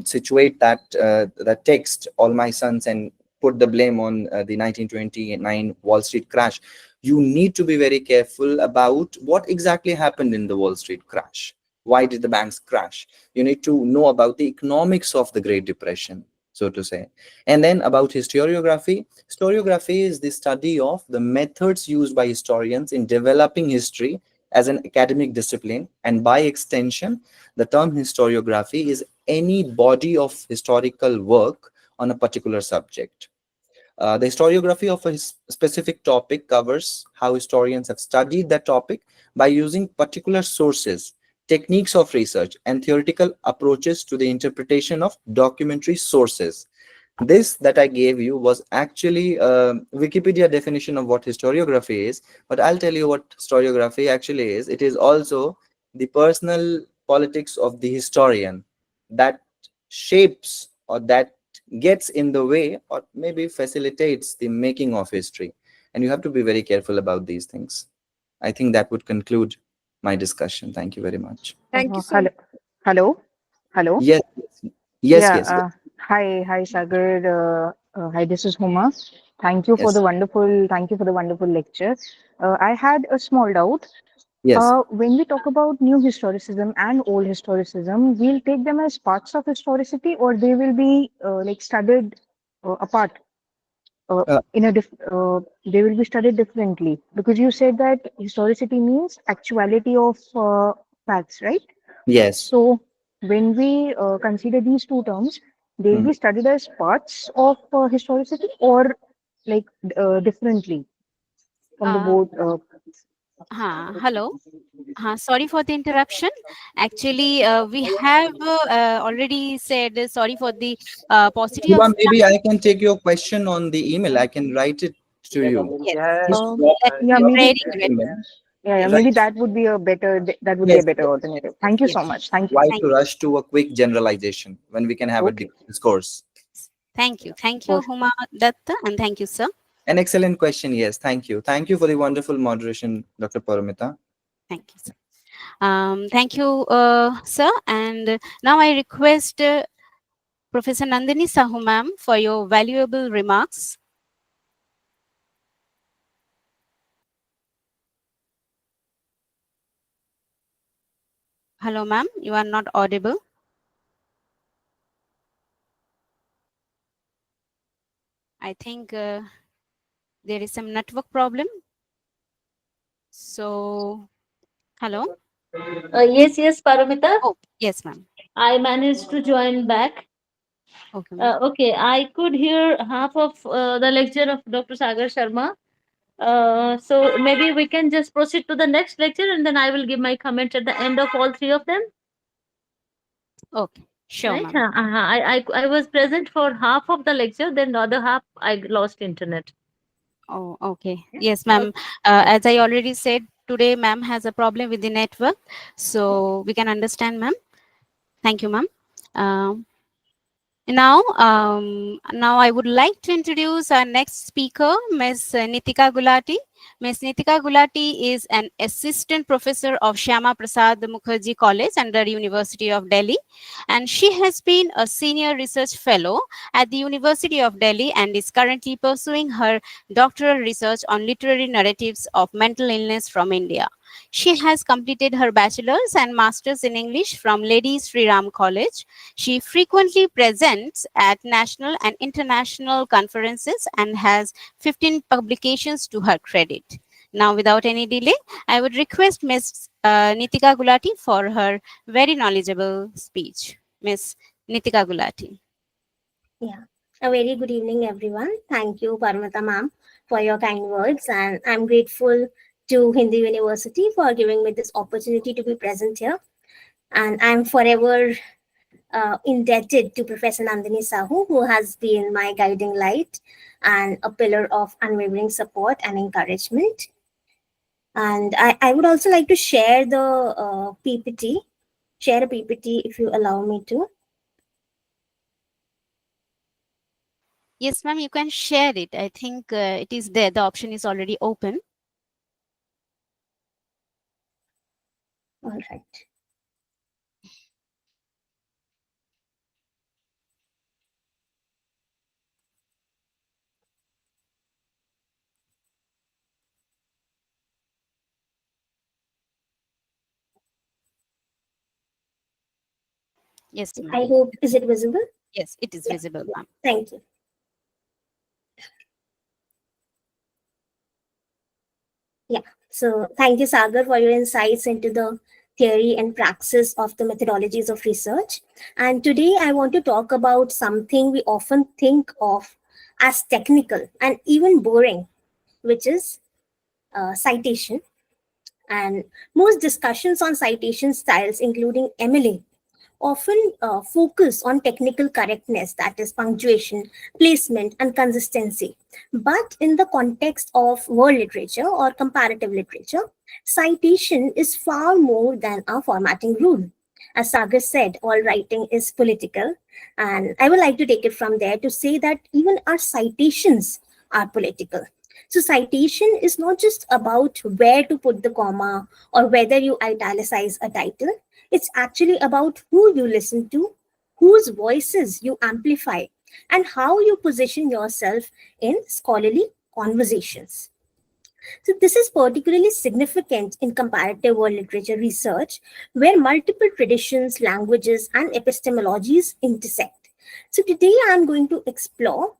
situate that text, All My Sons, and put the blame on the 1929 Wall Street crash. You need to be very careful about what exactly happened in the Wall Street crash. Why did the banks crash? You need to know about the economics of the Great Depression, so to say. And then about historiography. Historiography is the study of the methods used by historians in developing history as an academic discipline. And by extension, the term historiography is any body of historical work on a particular subject. The historiography of a specific topic covers how historians have studied that topic by using particular sources, techniques of research, and theoretical approaches to the interpretation of documentary sources. This that I gave you was actually a Wikipedia definition of what historiography is, but I'll tell you what historiography actually is. It is also the personal politics of the historian that shapes or that gets in the way or maybe facilitates the making of history. And you have to be very careful about these things. I think that would conclude my discussion. Thank you very much. Thank you so Hello, much. hello, hello. Yes, yes, Yeah. yes, yes. Hi, Sagar. Hi, this is Huma. Yes, Thank you for the wonderful lecture. I had a small doubt. yes, When we talk about new historicism and old historicism, we'll take them as parts of historicity, or they will be like studied apart. Uh, uh, they will be studied differently because you said that historicity means actuality of facts, right? yes. So when we consider these two terms, they'll Hmm. be studied as parts of historicity or like differently from the Uh, both. Hello. Sorry for the interruption. Actually, we have already said sorry for the paucity of Shiva, maybe time. I can take your question on the email. I can write it to you. Yes, Just Um, drop that would yeah, be drop maybe very me an great. email. maybe Right. that would be a that would be a Yes, better yes. alternative. Thank you so Yes. much. Thank you. Why Thank to rush to a quick generalization when we can have a Okay. deep discourse? thank you. Thank you, For Huma Datta, and thank you, sir. An excellent question. Yes, thank you. Thank you for the wonderful moderation, Dr. Paramita. Thank you, sir. Thank you, sir. And now I request Professor Nandini Sahu, ma'am, for your valuable remarks. Hello, ma'am. You are not audible. I think there is some network problem. So, hello. Yes, yes, Paramita. Oh, yes, ma'am. I managed to join back. Okay, ma'am. Okay, I could hear half of the lecture of Dr. Sagar Sharma. So maybe we can just proceed to the next lecture, and then I will give my comment at the end of all three of them. Okay, sure, Right? ma'am. I was present for half of the lecture, then the other half I lost internet. Oh, okay. Yes, Okay. ma'am. As I already said, today, ma'am has a problem with the network, so we can understand, ma'am. Thank you, ma'am. Um, now I would like to introduce our next speaker, Ms. Nitika Gulati. Ms. Nitika Gulati is an assistant professor of Shyama Prasad Mukherjee College under University of Delhi, and she has been a senior research fellow at the University of Delhi and is currently pursuing her doctoral research on literary narratives of mental illness from India. She has completed her bachelor's and master's in English from Lady Sri Ram College. She frequently presents at national and international conferences and has 15 publications to her credit. Now, without any delay, I would request Ms. Nitika Gulati for her very knowledgeable speech. Ms. Nitika Gulati. Yeah. A very good evening, everyone. Thank you, Parmata ma'am, for your kind words. And I'm grateful to Hindi University for giving me this opportunity to be present here. And I'm forever indebted to Professor Nandini Sahu, who has been my guiding light and a pillar of unwavering support and encouragement. And I would also like to share the share a PPT if you allow me to. Yes, ma'am, you can share it. I think it is there. The option is already open. All right. Yes, ma'am. I hope, is it visible? Yes, it is Yeah. visible, Yeah. ma'am. Thank you. Yeah. So thank you, Sagar, for your insights into the theory and praxis of the methodologies of research. And today I want to talk about something we often think of as technical and even boring, which is citation. And most discussions on citation styles, including MLA, often focus on technical correctness, that is punctuation, placement, and consistency. But in the context of world literature or comparative literature, citation is far more than a formatting rule. As Sagar said, all writing is political. And I would like to take it from there to say that even our citations are political. So, citation is not just about where to put the comma or whether you italicize a title. It's actually about who you listen to, whose voices you amplify, and how you position yourself in scholarly conversations. So, this is particularly significant in comparative world literature research, where multiple traditions, languages, and epistemologies intersect. So, today I'm going to explore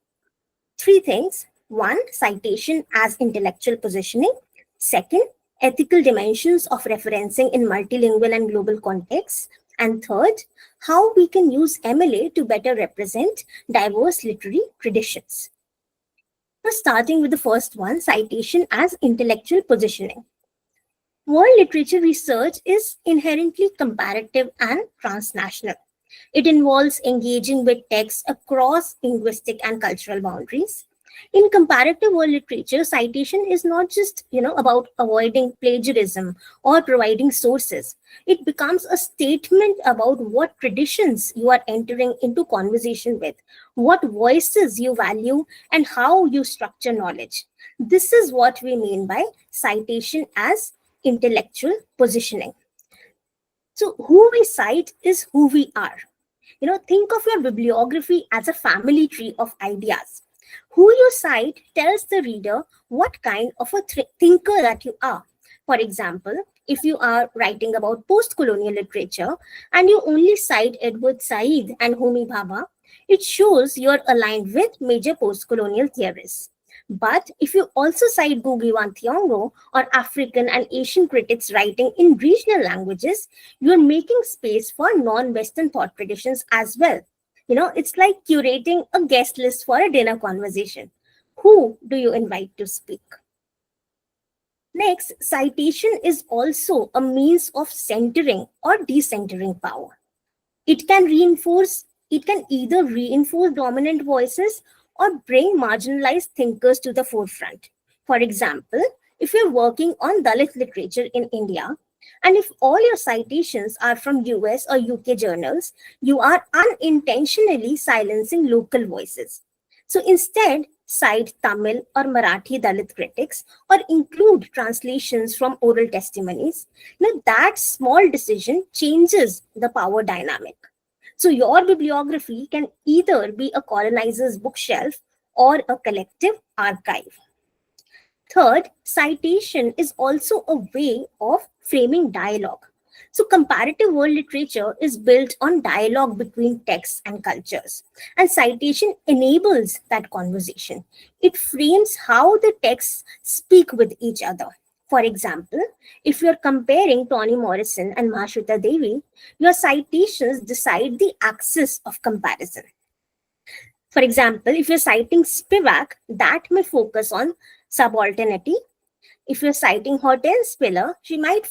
three things. One, citation as intellectual positioning. Second, ethical dimensions of referencing in multilingual and global contexts. And third, how we can use MLA to better represent diverse literary traditions. Now, starting with the first one, citation as intellectual positioning. World literature research is inherently comparative and transnational. It involves engaging with texts across linguistic and cultural boundaries. In comparative world literature, citation is not just, about avoiding plagiarism or providing sources. It becomes a statement about what traditions you are entering into conversation with, what voices you value, and how you structure knowledge. This is what we mean by citation as intellectual positioning. So, who we cite is who we are. Think of your bibliography as a family tree of ideas. Who you cite tells the reader what kind of a thinker that you are. For example, if you are writing about post-colonial literature and you only cite Edward Said and Homi Bhabha, it shows you're aligned with major post-colonial theorists. But if you also cite Gugi Wan Thiong'o or African and Asian critics writing in regional languages, you're making space for non-Western thought traditions as well. It's like curating a guest list for a dinner conversation. Who do you invite to speak? Next, citation is also a means of centering or decentering power. It can either reinforce dominant voices or bring marginalized thinkers to the forefront. For example, if you're working on Dalit literature in India, and if all your citations are from US or UK journals, you are unintentionally silencing local voices. So instead, cite Tamil or Marathi Dalit critics or include translations from oral testimonies. Now, that small decision changes the power dynamic. So your bibliography can either be a colonizer's bookshelf or a collective archive. Third, citation is also a way of framing dialogue. So comparative world literature is built on dialogue between texts and cultures. And citation enables that conversation. It frames how the texts speak with each other. For example, if you're comparing Toni Morrison and Mahasweta Devi, your citations decide the axis of comparison. For example, if you're citing Spivak, that may focus on subalternity. If you're citing Hortense Spiller, she might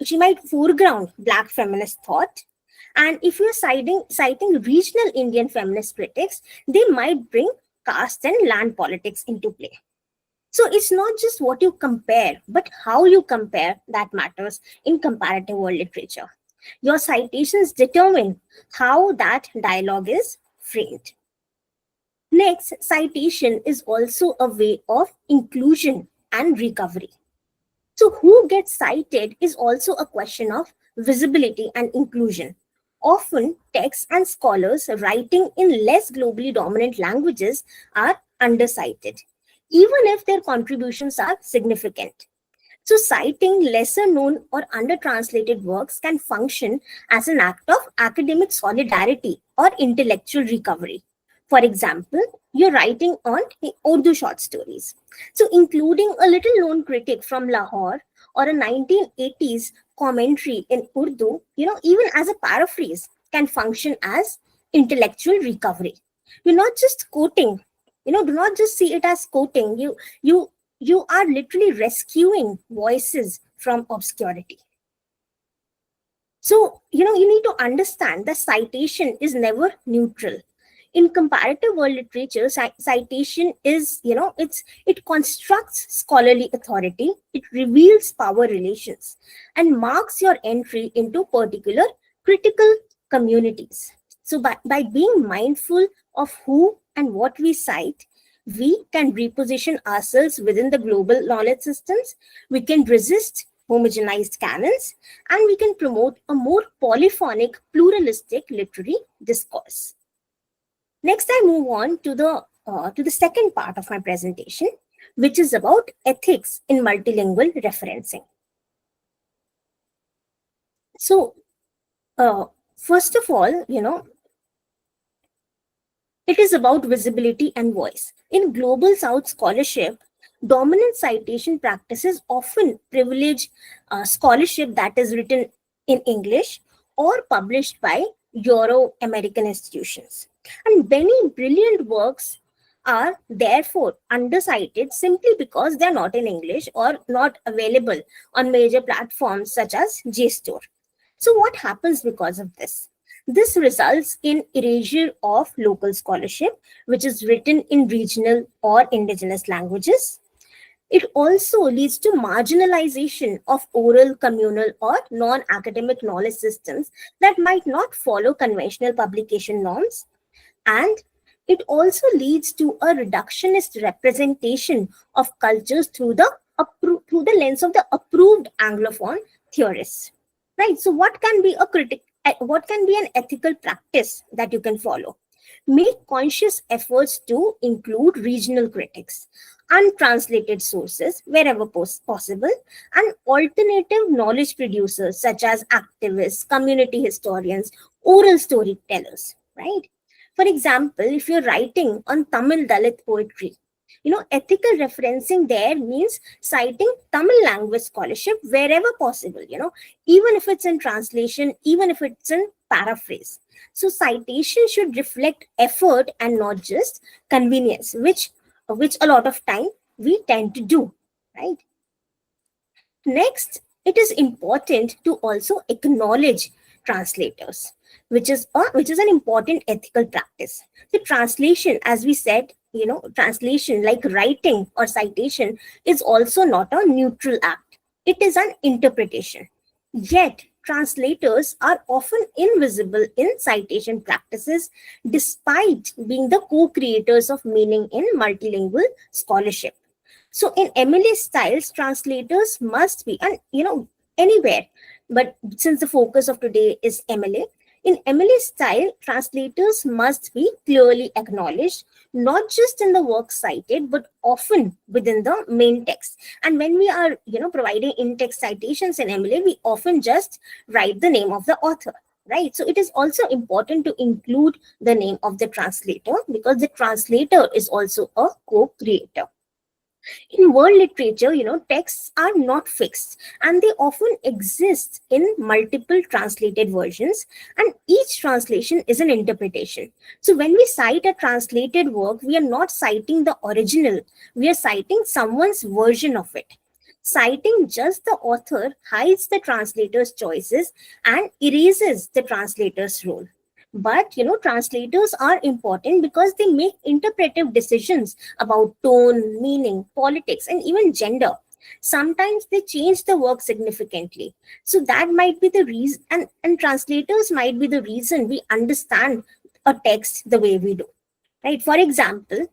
she might foreground Black feminist thought. And if you're citing regional Indian feminist critics, they might bring caste and land politics into play. So it's not just what you compare, but how you compare that matters in comparative world literature. Your citations determine how that dialogue is framed. Next, citation is also a way of inclusion and recovery. So, who gets cited is also a question of visibility and inclusion. Often, texts and scholars writing in less globally dominant languages are undercited, even if their contributions are significant. So, citing lesser known or under-translated works can function as an act of academic solidarity or intellectual recovery. For example, you're writing on Urdu short stories. So, including a little known critic from Lahore or a 1980s commentary in Urdu, even as a paraphrase, can function as intellectual recovery. You're not just quoting, do not just see it as quoting. You are literally rescuing voices from obscurity. So, you need to understand that citation is never neutral. In comparative world literature, citation is, it constructs scholarly authority, it reveals power relations, and marks your entry into particular critical communities. So by being mindful of who and what we cite, we can reposition ourselves within the global knowledge systems, we can resist homogenized canons, and we can promote a more polyphonic, pluralistic literary discourse. Next, I move on to the second part of my presentation, which is about ethics in multilingual referencing. So, first of all, it is about visibility and voice. In Global South scholarship, dominant citation practices often privilege scholarship that is written in English or published by Euro-American institutions. And many brilliant works are therefore undercited simply because they are not in English or not available on major platforms such as JSTOR. So what happens because of this? This results in erasure of local scholarship, which is written in regional or indigenous languages. It also leads to marginalization of oral, communal, or non-academic knowledge systems that might not follow conventional publication norms. And it also leads to a reductionist representation of cultures through the lens of the approved Anglophone theorists. Right? So what can be an ethical practice that you can follow? Make conscious efforts to include regional critics, untranslated sources wherever possible, and alternative knowledge producers such as activists, community historians, oral storytellers, right? For example, if you're writing on Tamil Dalit poetry, ethical referencing there means citing Tamil language scholarship wherever possible, even if it's in translation, even if it's in paraphrase. So citation should reflect effort and not just convenience, which a lot of time we tend to do, right? Next, it is important to also acknowledge translators, which is an important ethical practice. The translation, as we said, translation like writing or citation is also not a neutral act. It is an interpretation. Yet, translators are often invisible in citation practices despite being the co-creators of meaning in multilingual scholarship. So in MLA styles, translators must be, and anywhere, but since the focus of today is MLA, in MLA style, translators must be clearly acknowledged, not just in the work cited, but often within the main text. And when we are, providing in-text citations in MLA, we often just write the name of the author, right? So it is also important to include the name of the translator because the translator is also a co-creator. In world literature, texts are not fixed and they often exist in multiple translated versions, and each translation is an interpretation. So when we cite a translated work, we are not citing the original, we are citing someone's version of it. Citing just the author hides the translator's choices and erases the translator's role. But translators are important because they make interpretive decisions about tone, meaning, politics, and even gender. Sometimes they change the work significantly. So that might be the reason, and translators might be the reason we understand a text the way we do. Right? For example,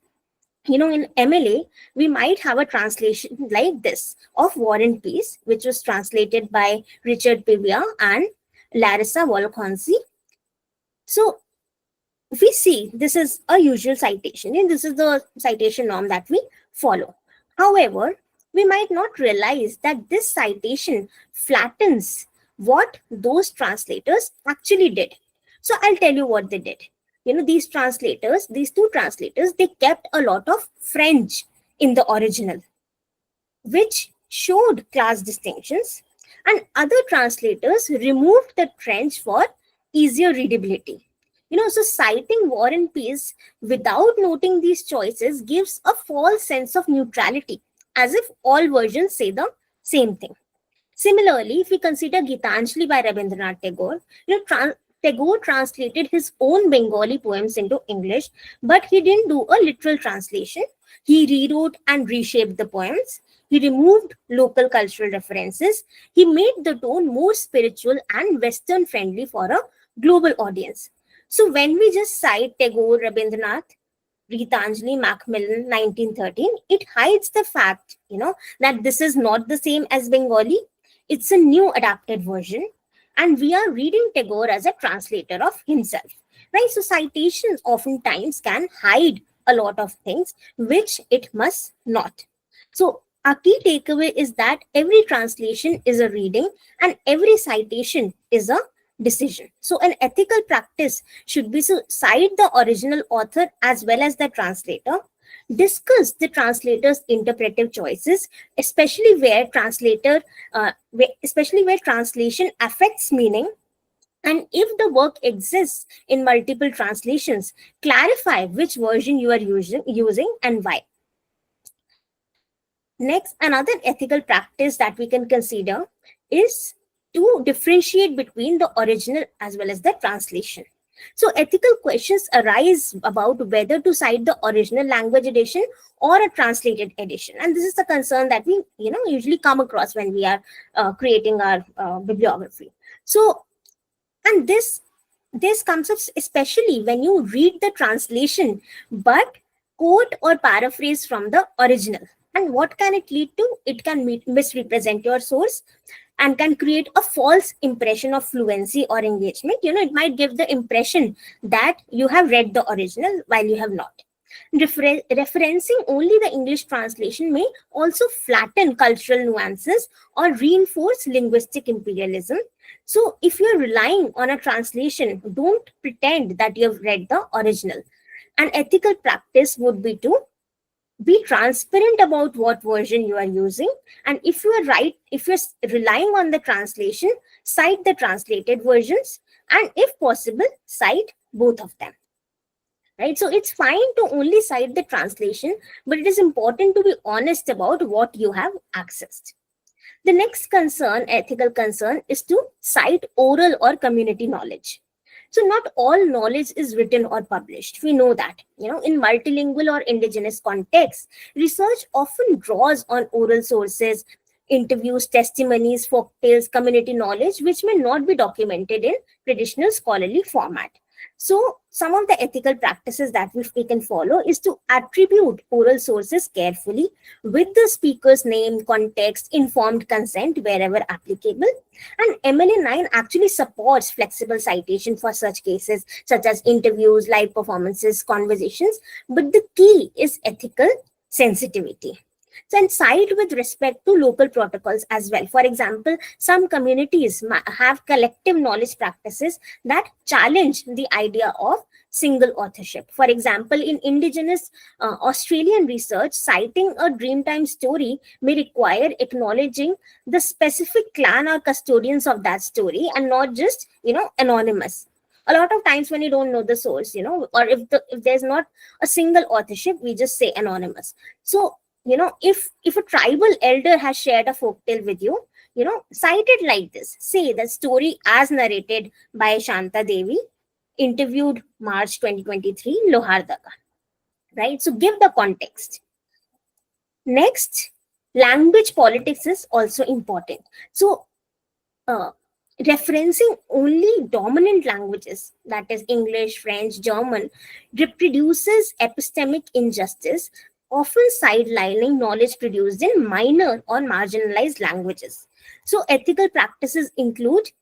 in MLA, we might have a translation like this of War and Peace, which was translated by Richard Pivia and Larissa Volkonzi. So we see this is a usual citation, and this is the citation norm that we follow. However, we might not realize that this citation flattens what those translators actually did. So I'll tell you what they did. These two translators, they kept a lot of French in the original, which showed class distinctions, and other translators removed the French for easier readability. So citing War and Peace without noting these choices gives a false sense of neutrality, as if all versions say the same thing. Similarly, if we consider Gitanjali by Rabindranath Tagore, Tagore translated his own Bengali poems into English, but he didn't do a literal translation. He rewrote and reshaped the poems. He removed local cultural references. He made the tone more spiritual and Western friendly for a global audience. So when we just cite Tagore, Rabindranath, Gitanjali, Macmillan, 1913, it hides the fact, that this is not the same as Bengali. It's a new adapted version. And we are reading Tagore as a translator of himself, right? So citations oftentimes can hide a lot of things, which it must not. So our key takeaway is that every translation is a reading and every citation is a decision. So an ethical practice should be to cite the original author as well as the translator, discuss the translator's interpretive choices, especially where translation affects meaning. And if the work exists in multiple translations, clarify which version you are using and why. Next, another ethical practice that we can consider is to differentiate between the original as well as the translation. So ethical questions arise about whether to cite the original language edition or a translated edition. And this is the concern that we usually come across when we are creating our bibliography. So, and this comes up especially when you read the translation but quote or paraphrase from the original. And what can it lead to? It can misrepresent your source and can create a false impression of fluency or engagement. It might give the impression that you have read the original while you have not. Referencing only the English translation may also flatten cultural nuances or reinforce linguistic imperialism. So, if you're relying on a translation, don't pretend that you've read the original. An ethical practice would be to be transparent about what version you are using, and if you're relying on the translation, cite the translated versions, and if possible, cite both of them. Right, so it's fine to only cite the translation, but it is important to be honest about what you have accessed. The next concern, ethical concern, is to cite oral or community knowledge. So not all knowledge is written or published. We know that, in multilingual or indigenous contexts, research often draws on oral sources, interviews, testimonies, folk tales, community knowledge, which may not be documented in traditional scholarly format. So some of the ethical practices that we can follow is to attribute oral sources carefully with the speaker's name, context, informed consent wherever applicable. And MLA 9 actually supports flexible citation for such cases, such as interviews, live performances, conversations. But the key is ethical sensitivity. So, and cite with respect to local protocols as well. For example, some communities have collective knowledge practices that challenge the idea of single authorship. For example, in indigenous Australian research, citing a Dreamtime story may require acknowledging the specific clan or custodians of that story and not just, anonymous. A lot of times when you don't know the source, or if there's not a single authorship, we just say anonymous. So, if a tribal elder has shared a folktale with you, cite it like this. Say the story as narrated by Shanta Devi, interviewed March 2023, Lohardaga. Right? So give the context. Next, language politics is also important. So referencing only dominant languages, that is English, French, German, reproduces epistemic injustice, often sidelining knowledge produced in minor or marginalized languages. So ethical practices including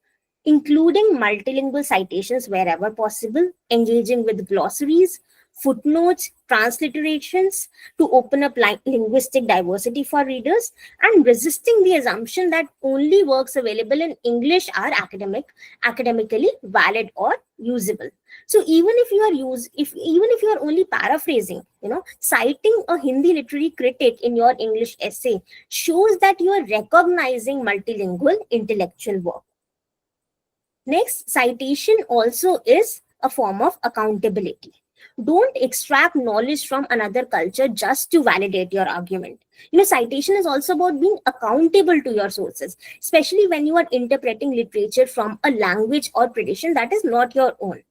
multilingual citations wherever possible, engaging with glossaries, footnotes, transliterations to open up linguistic diversity for readers, and resisting the assumption that only works available in English are academically valid or usable. So even if you are only paraphrasing, citing a Hindi literary critic in your English essay shows that you are recognizing multilingual intellectual work. Next, citation also is a form of accountability. Don't extract knowledge from another culture just to validate your argument. Citation is also about being accountable to your sources, especially when you are interpreting literature from a language or tradition that is not your own.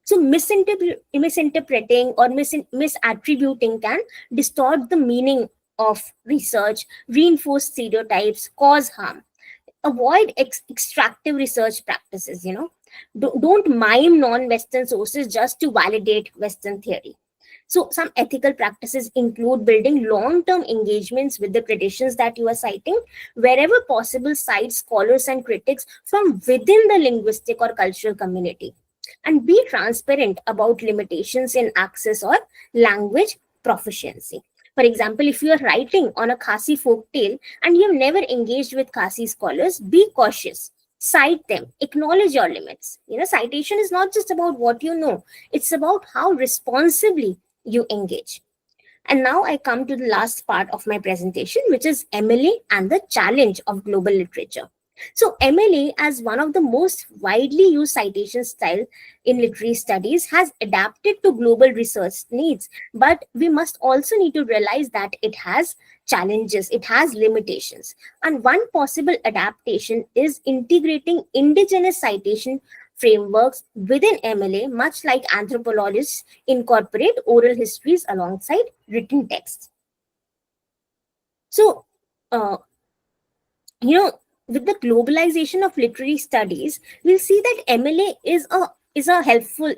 So misinterpreting or misattributing can distort the meaning of research, reinforce stereotypes, cause harm. Avoid extractive research practices. Don't mime non-Western sources just to validate Western theory. So some ethical practices include building long-term engagements with the traditions that you are citing. Wherever possible, cite scholars and critics from within the linguistic or cultural community, and be transparent about limitations in access or language proficiency. For example, if you are writing on a Khasi folk tale and you have never engaged with Khasi scholars, be cautious. Cite them, acknowledge your limits. Citation is not just about what you know, it's about how responsibly you engage. And now I come to the last part of my presentation, which is MLA and the challenge of global literature. So MLA, as one of the most widely used citation style in literary studies, has adapted to global research needs, but we must also need to realize that it has challenges, it has limitations. And one possible adaptation is integrating indigenous citation frameworks within MLA, much like anthropologists incorporate oral histories alongside written texts. So, with the globalization of literary studies, we'll see that MLA is a helpful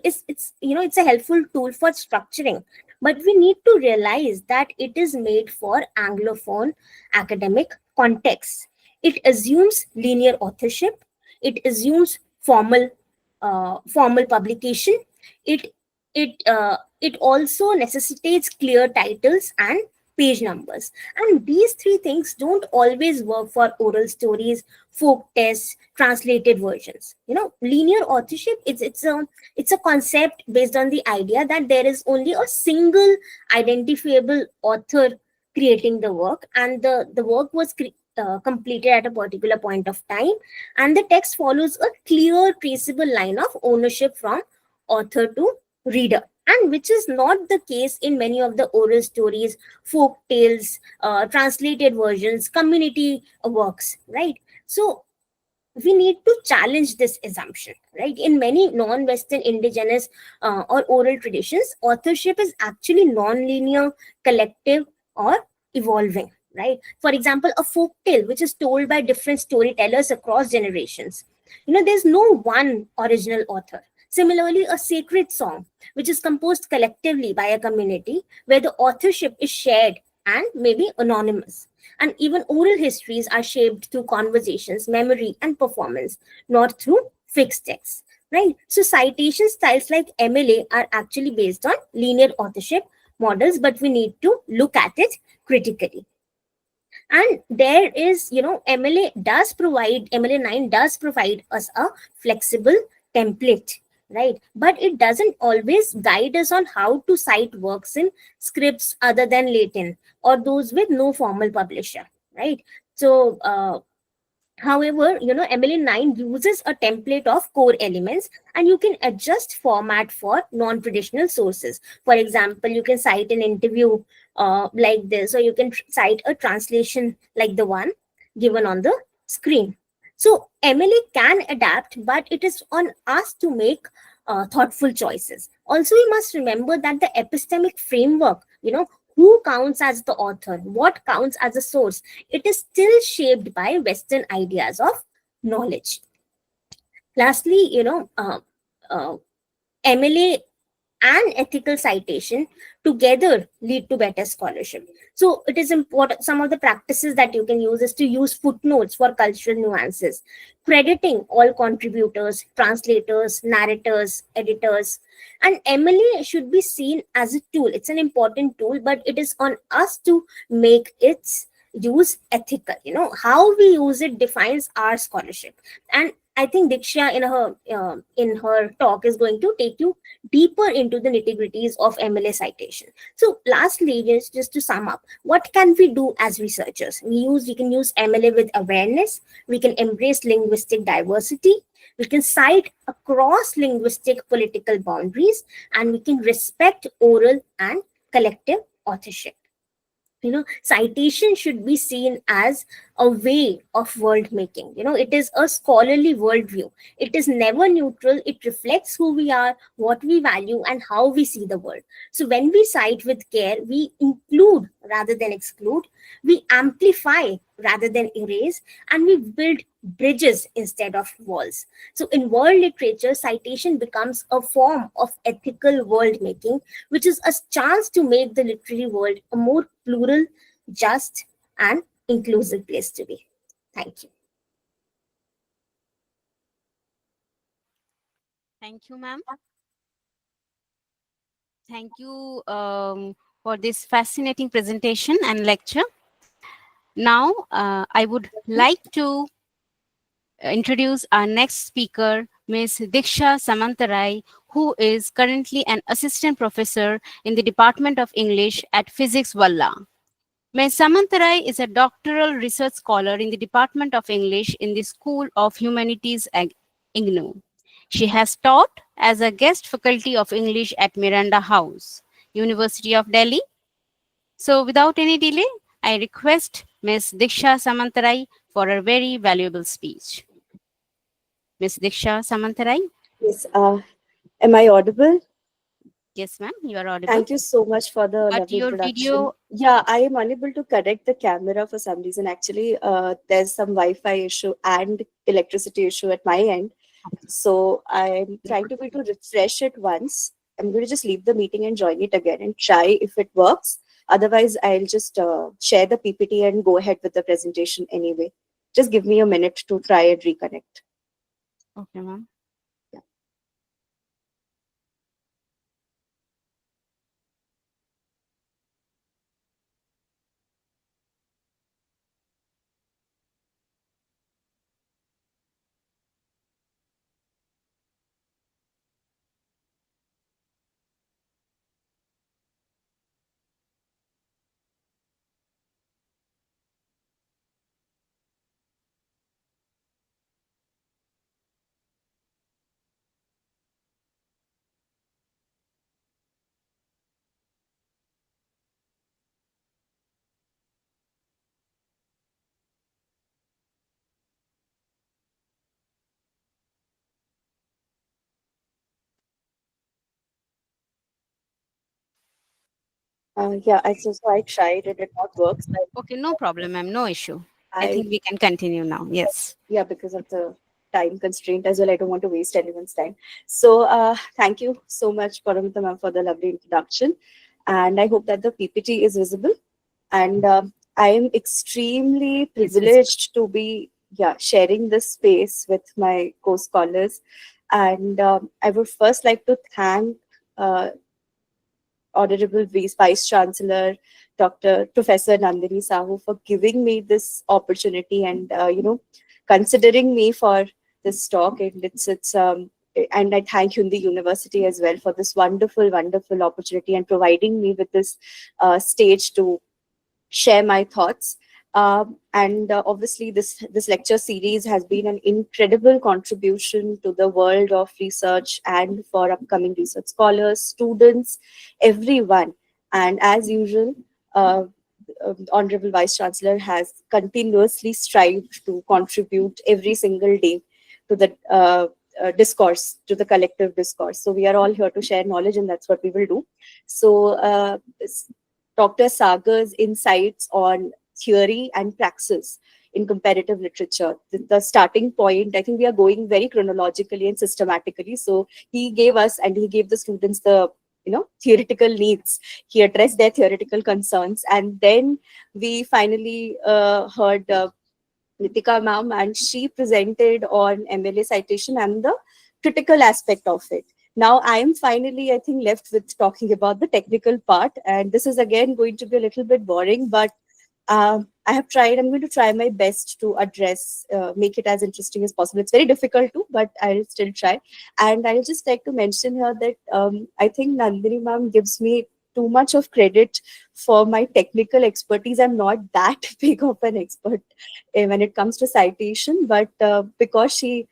tool for structuring, but we need to realize that it is made for Anglophone academic contexts. It assumes linear authorship. It assumes formal publication. It It also necessitates clear titles and page numbers, and these three things don't always work for oral stories, folk tests, translated versions. Linear authorship, it's a concept based on the idea that there is only a single identifiable author creating the work, and the work was completed at a particular point of time, and the text follows a clear traceable line of ownership from author to reader, and which is not the case in many of the oral stories, folk tales, translated versions, community works, right? So we need to challenge this assumption, right? In many non-Western indigenous or oral traditions, authorship is actually non-linear, collective, or evolving, right? For example, a folk tale which is told by different storytellers across generations, there's no one original author. Similarly, a sacred song which is composed collectively by a community where the authorship is shared and maybe anonymous. And even oral histories are shaped through conversations, memory, and performance, not through fixed texts, right? So citation styles like MLA are actually based on linear authorship models, but we need to look at it critically. And there is, MLA 9 does provide us a flexible template, right? But it doesn't always guide us on how to cite works in scripts other than Latin or those with no formal publisher, right? So however, MLA 9 uses a template of core elements, and you can adjust format for non-traditional sources. For example, you can cite an interview like this, or you can cite a translation like the one given on the screen. So MLA can adapt, but it is on us to make thoughtful choices. Also, we must remember that the epistemic framework, who counts as the author, what counts as a source, it is still shaped by Western ideas of knowledge. Lastly, uh, MLA and ethical citation together lead to better scholarship. So it is important. Some of the practices that you can use is to use footnotes for cultural nuances, crediting all contributors, translators, narrators, editors. And MLA should be seen as a tool. It's an important tool, but it is on us to make its use ethical. How we use it defines our scholarship. And I think Dikshya in her talk is going to take you deeper into the nitty-gritties of MLA citation. So lastly, just to sum up, what can we do as researchers? We can use MLA with awareness, we can embrace linguistic diversity, we can cite across linguistic political boundaries, and we can respect oral and collective authorship. Citation should be seen as a way of world making. It is a scholarly worldview. It is never neutral. It reflects who we are, what we value, and how we see the world. So when we cite with care, we include rather than exclude, we amplify rather than erase, and we build bridges instead of walls. So in world literature, citation becomes a form of ethical world making, which is a chance to make the literary world a more plural, just, and inclusive place to be. Thank you. Thank you, ma'am. Thank you for this fascinating presentation and lecture. Now, I would like to introduce our next speaker, Ms. Dikshya Samantarai, who is currently an assistant professor in the Department of English at Physics Valla. Ms. Samantarai is a doctoral research scholar in the Department of English in the School of Humanities at IGNOU. She has taught as a guest faculty of English at Miranda House, University of Delhi. So without any delay, I request Ms. Dikshya Samantarai for a very valuable speech. Ms. Dikshya Samantarai. Yes. Am I audible? Yes, ma'am, you are audible. Thank you so much for the But lovely your introduction. video, Yeah, I am unable to connect the camera for some reason. Actually, there's some Wi-Fi issue and electricity issue at my end. So I'm trying to refresh it once. I'm going to just leave the meeting and join it again and try if it works. Otherwise, I'll just share the PPT and go ahead with the presentation anyway. Just give me a minute to try and reconnect. okay, ma'am. Yeah, so I tried, it did not work. So Okay, no problem, ma'am. No issue. I I, think we can continue now. Yes. yeah, because of the time constraint as well, I don't want to waste anyone's time. So thank you so much, Paramita ma'am, for the lovely introduction. And I hope that the PPT is visible. And I am extremely Yes, yes. privileged to be, yeah, sharing this space with my co-scholars. And I would first like to thank uh, Honorable Vice Chancellor, Dr. Professor Nandini Sahu, for giving me this opportunity and considering me for this talk. And and I thank Hindi University as well for this wonderful, wonderful opportunity and providing me with this stage to share my thoughts. And obviously, this lecture series has been an incredible contribution to the world of research and for upcoming research scholars, students, everyone. And as usual, Honorable Vice Chancellor has continuously strived to contribute every single day to the discourse, to the collective discourse. So we are all here to share knowledge, and that's what we will do. So Dr. Sagar's insights on theory and praxis in comparative literature. The starting point, I think we are going very chronologically and systematically. So he gave us and he gave the students the theoretical needs. He addressed their theoretical concerns, and then we finally heard Nitika ma'am, and she presented on MLA citation and the critical aspect of it. Now I am finally, I think, left with talking about the technical part, and this is again going to be a little bit boring, but I have tried. I'm going to try my best to address, make it as interesting as possible. It's very difficult to, but I'll still try. And I'll just like to mention here that I think Nandini ma'am gives me too much of credit for my technical expertise. I'm not that big of an expert when it comes to citation, but because she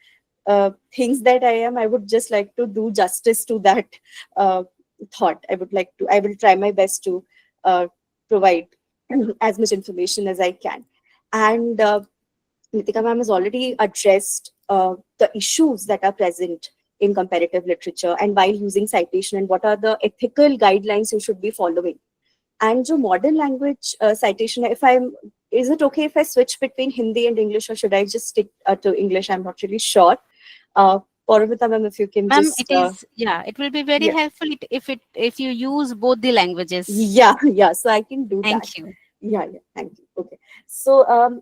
thinks that I am, I would just like to do justice to that uh, thought. I will try my best to provide as much information as I can. And Nitika ma'am has already addressed the issues that are present in comparative literature and while using citation, and what are the ethical guidelines you should be following. And जो modern language citation, is it okay if I switch between Hindi and English, or should I just stick to English? I'm not really sure. Uh, Paramita ma'am, if you can Ma'am, just it is, yeah, it will be very yeah, helpful if you use both the languages. yeah, so I can do that. Thank you. Yeah, thank you. Okay. So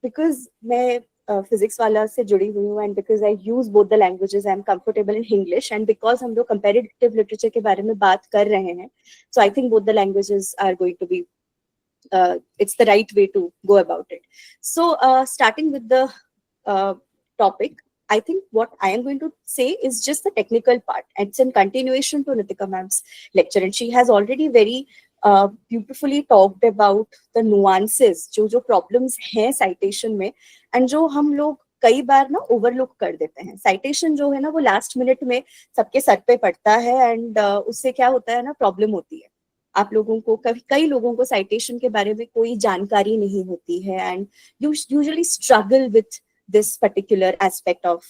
because मैं physics वाला से जुड़ी हुई हूँ, and because I use both the languages, I'm comfortable in English, and because हम लोग comparative literature के बारे में बात कर रहे हैं, so I think both the languages are going to be it's the right way to go about it. So starting with the topic, I think what I am going to say is just the technical part. It's in continuation to Nitika ma'am's lecture, and she has already very beautifully talked about the nuances, जो problems हैं citation में, and जो हम लोग कई बार ना overlook कर देते हैं. Citation जो है ना, वो लास्ट मिनट में सबके सर पे पड़ता है, एंड उससे क्या होता है ना, प्रॉब्लम होती है. आप लोगों को कई लोगों को साइटेशन के बारे में कोई जानकारी नहीं होती है, and you usually struggle with this particular aspect of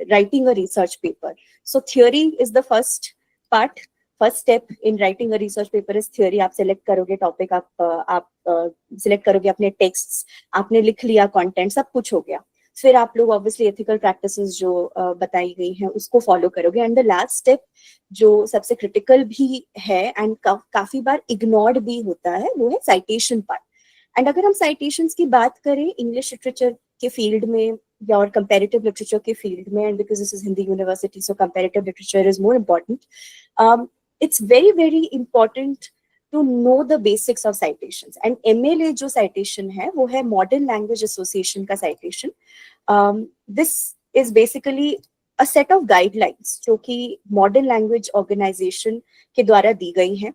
writing a research paper. So theory is the first part. First step in writing a research paper is theory. आप select करोगे topic, आप select करोगे अपने texts, आपने लिख लिया content, सब कुछ हो गया. फिर आप लोग obviously ethical practices जो बताई गई हैं उसको follow करोगे. And the last step जो सबसे critical भी है and काफी बार ignored भी होता है, वो है citation part. And अगर हम citations की बात करें English literature के फील्ड में या और कंपैरेटिव लिटरेचर के फील्ड में, and because this is Hindi university, so comparative literature is more important. It's very very important to know the basics of citations. And MLA जो साइटेशन है वो है मॉडर्न लैंग्वेज एसोसिएशन का citation. This is basically a set of guidelines जो कि modern language organisation के द्वारा दी गई हैं.